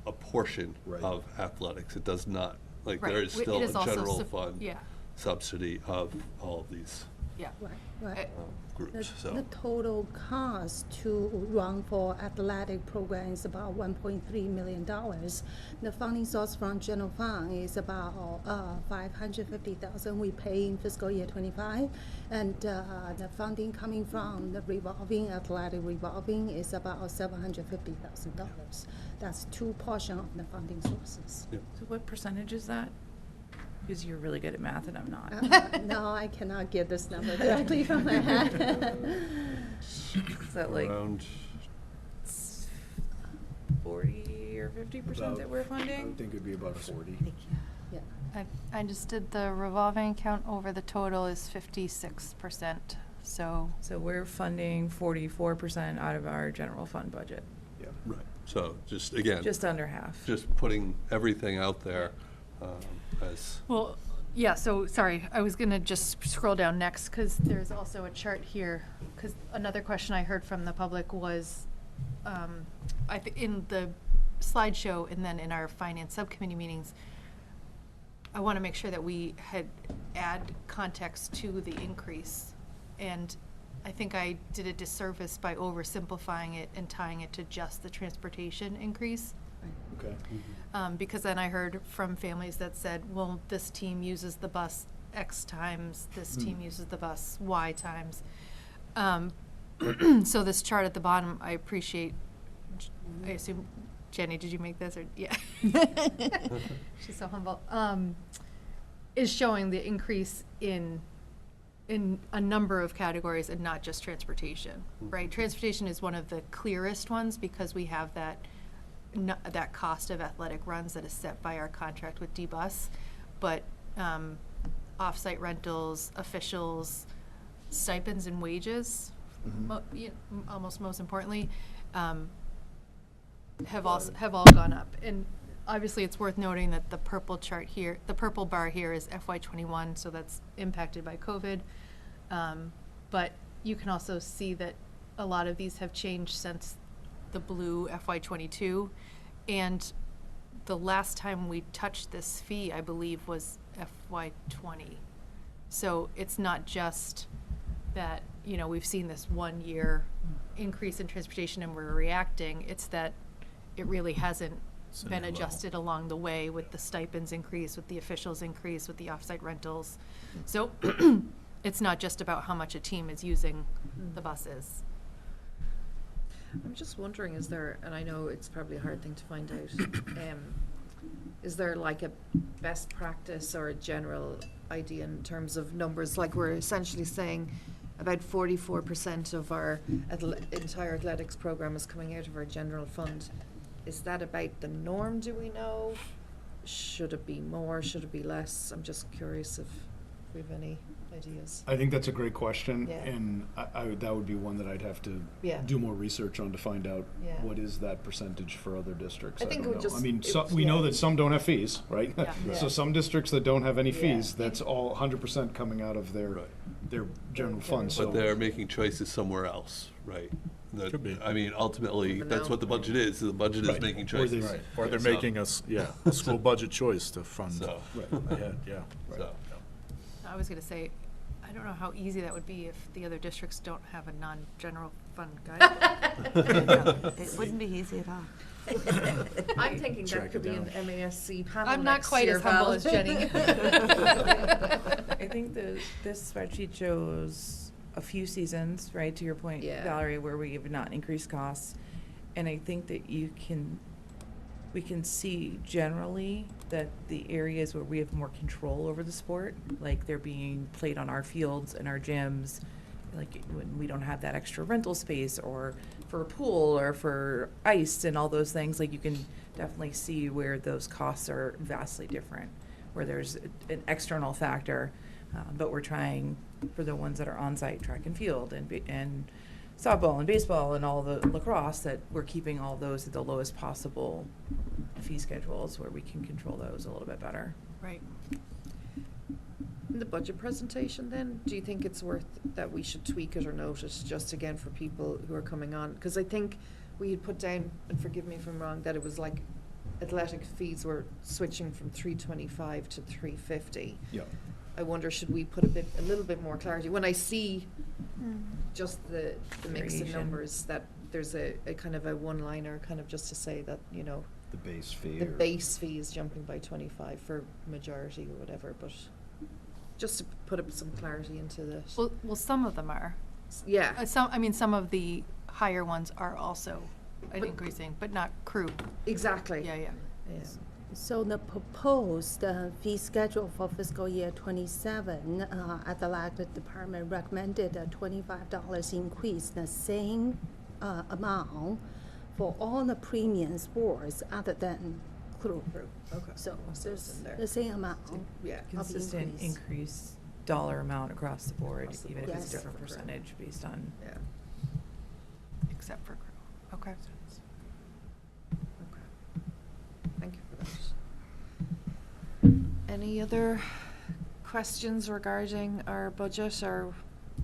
a portion Right. of athletics. It does not, like, Right. there is It still a is also general sup- fund yeah. subsidy of all of these Yeah. Right, right. groups, The so. total cost to run for athletic program is about $1.3 million. The funding source from general fund is about $550,000 we pay in fiscal year '25, and the funding coming from the revolving athletic revolving is about $750,000. That's two portions of the funding sources. So what percentage is that? Because you're really good at math and I'm not. No, I cannot get this number directly from my head. Is that like Around, 40 or 50% that we're I funding? would think it'd be about 40. Yeah. I just did the revolving account over the total is 56%, so. So we're funding 44% out of our general fund budget, Yeah. right, so just, again, just under half. just putting everything out there, as, Well, yeah, so, sorry, I was gonna just scroll down next, because there's also a chart here, because another question I heard from the public was, in the slideshow and then in our finance subcommittee meetings, I want to make sure that we add context to the increase. And I think I did a disservice by oversimplifying it and tying it to just the transportation increase. Okay. Because then I heard from families that said, well, this team uses the bus X times, this team uses the bus Y times. So this chart at the bottom, I appreciate, I assume, Jenny, did you make this, or, yeah? She's so humble. Is showing the increase in a number of categories and not just transportation, right? Transportation is one of the clearest ones because we have that cost of athletic runs that is set by our contract with D-Bus. But off-site rentals, officials, stipends and wages almost most importantly, have all gone up. And obviously, it's worth noting that the purple chart here, the purple bar here is FY21, so that's impacted by COVID. But you can also see that a lot of these have changed since the blue FY22. And the last time we touched this fee, I believe, was FY20. So it's not just that, you know, we've seen this 1 year increase in transportation and we're reacting. It's that it really hasn't been adjusted along the way with the stipends increase, with the officials increase, with the offsite rentals. So it's not just about how much a team is using the buses. I'm just wondering, is there, and I know it's probably a hard thing to find out, is there like a best practice or a general idea in terms of numbers? Like we're essentially saying about 44% of our entire athletics program is coming out of our general fund. Is that about the norm, do we know? Should it be more, should it be less? I'm just curious if we have any ideas. I think that's a great question, Yeah. and that would be one that I'd have to Yeah. do more research on to find out Yeah. what is that percentage for other districts. I think it don't would know. just- I mean, it- we know yeah. that some don't have fees, right? Yeah. So Yeah. some districts that don't have any Yeah. fees, that's all 100% coming out of their general fund. So But they're making choices somewhere else, right? That- Could be. I mean, ultimately, Never that's know. what the budget is. The budget is Right. making Or they- choices. Right, or they're So- making a school budget choice to fund So, ahead, yeah. so. I was gonna say, I don't know how easy that would be if the other districts don't have a non-general fund guide. It wouldn't be easy at all. I'm thinking Track that could it be an down. MASC panel I'm not next quite year, as humble Val. as Jenny. I think this spreadsheet shows a few seasons, right, to your point, Yeah. Valerie, where we have not increased costs. And I think that we can see generally that the areas where we have more control over the sport, like they're being played on our fields and our gyms, like when we don't have that extra rental space or for a pool or for ice and all those things, like you can definitely see where those costs are vastly different, where there's an external factor, but we're trying for the ones that are on-site, track and field and softball and baseball and all the lacrosse, that we're keeping all those at the lowest possible fee schedules where we can control those a little bit better. Right. In the budget presentation then, do you think it's worth that we should tweak it or note it just again for people who are coming on? Because I think we had put down, and forgive me if I'm wrong, that it was like athletic fees were switching from 325 to 350. yeah. I wonder, should we put a little bit more clarity? When I see just the mix of Variation. numbers, that there's a kind of a one-liner kind of just to say that, you know, The base fee. the or- base fee is jumping by 25 for majority or whatever, but just to put up some clarity into this. Well, some of them are. Yeah, Some of the higher ones are also But- increasing, but not crew. exactly. Yeah, yeah. Yeah. So the proposed fee schedule for fiscal year '27, athletic department recommended a $25 increase, the same amount for all the premium sports other than crew. Okay. So there's in there. the same amount. Yeah. Consistent increase. increase dollar amount across the board, Across the even if board. it's a Yes. different percentage based on. Yeah. Except for crew. Okay. Okay. Thank you for that. Any other questions regarding our budget, or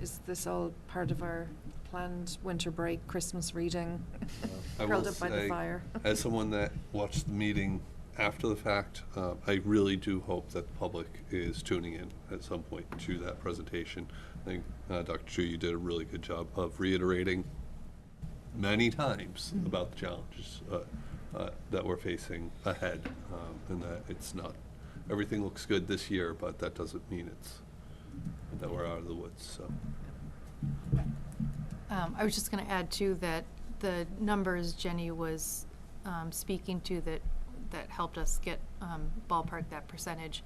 is this all part of our planned winter break, Christmas reading? I Curled will up by the say, fire. as someone that watched the meeting after the fact, I really do hope that the public is tuning in at some point to that presentation. I think, Dr. Chu, you did a really good job of reiterating many times about the challenges that we're facing ahead, and that it's not, everything looks good this year, but that doesn't mean that we're out of the woods, so. I was just gonna add too that the numbers Jenny was speaking to that helped us get ballpark that percentage,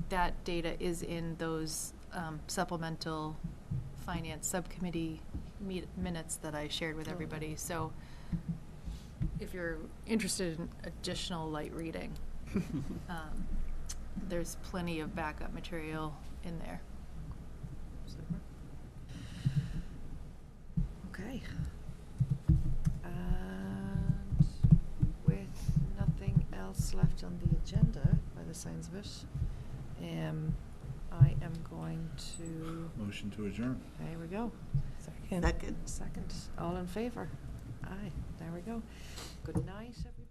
that data is in those supplemental finance subcommittee minutes that I shared with everybody. So if you're interested in additional light reading, there's plenty of backup material in there. else left on the agenda, by the signs of it. I am going to, Motion to adjourn. there we go. Second. Second, all in favor? Aye, there we go. Good night, everyone.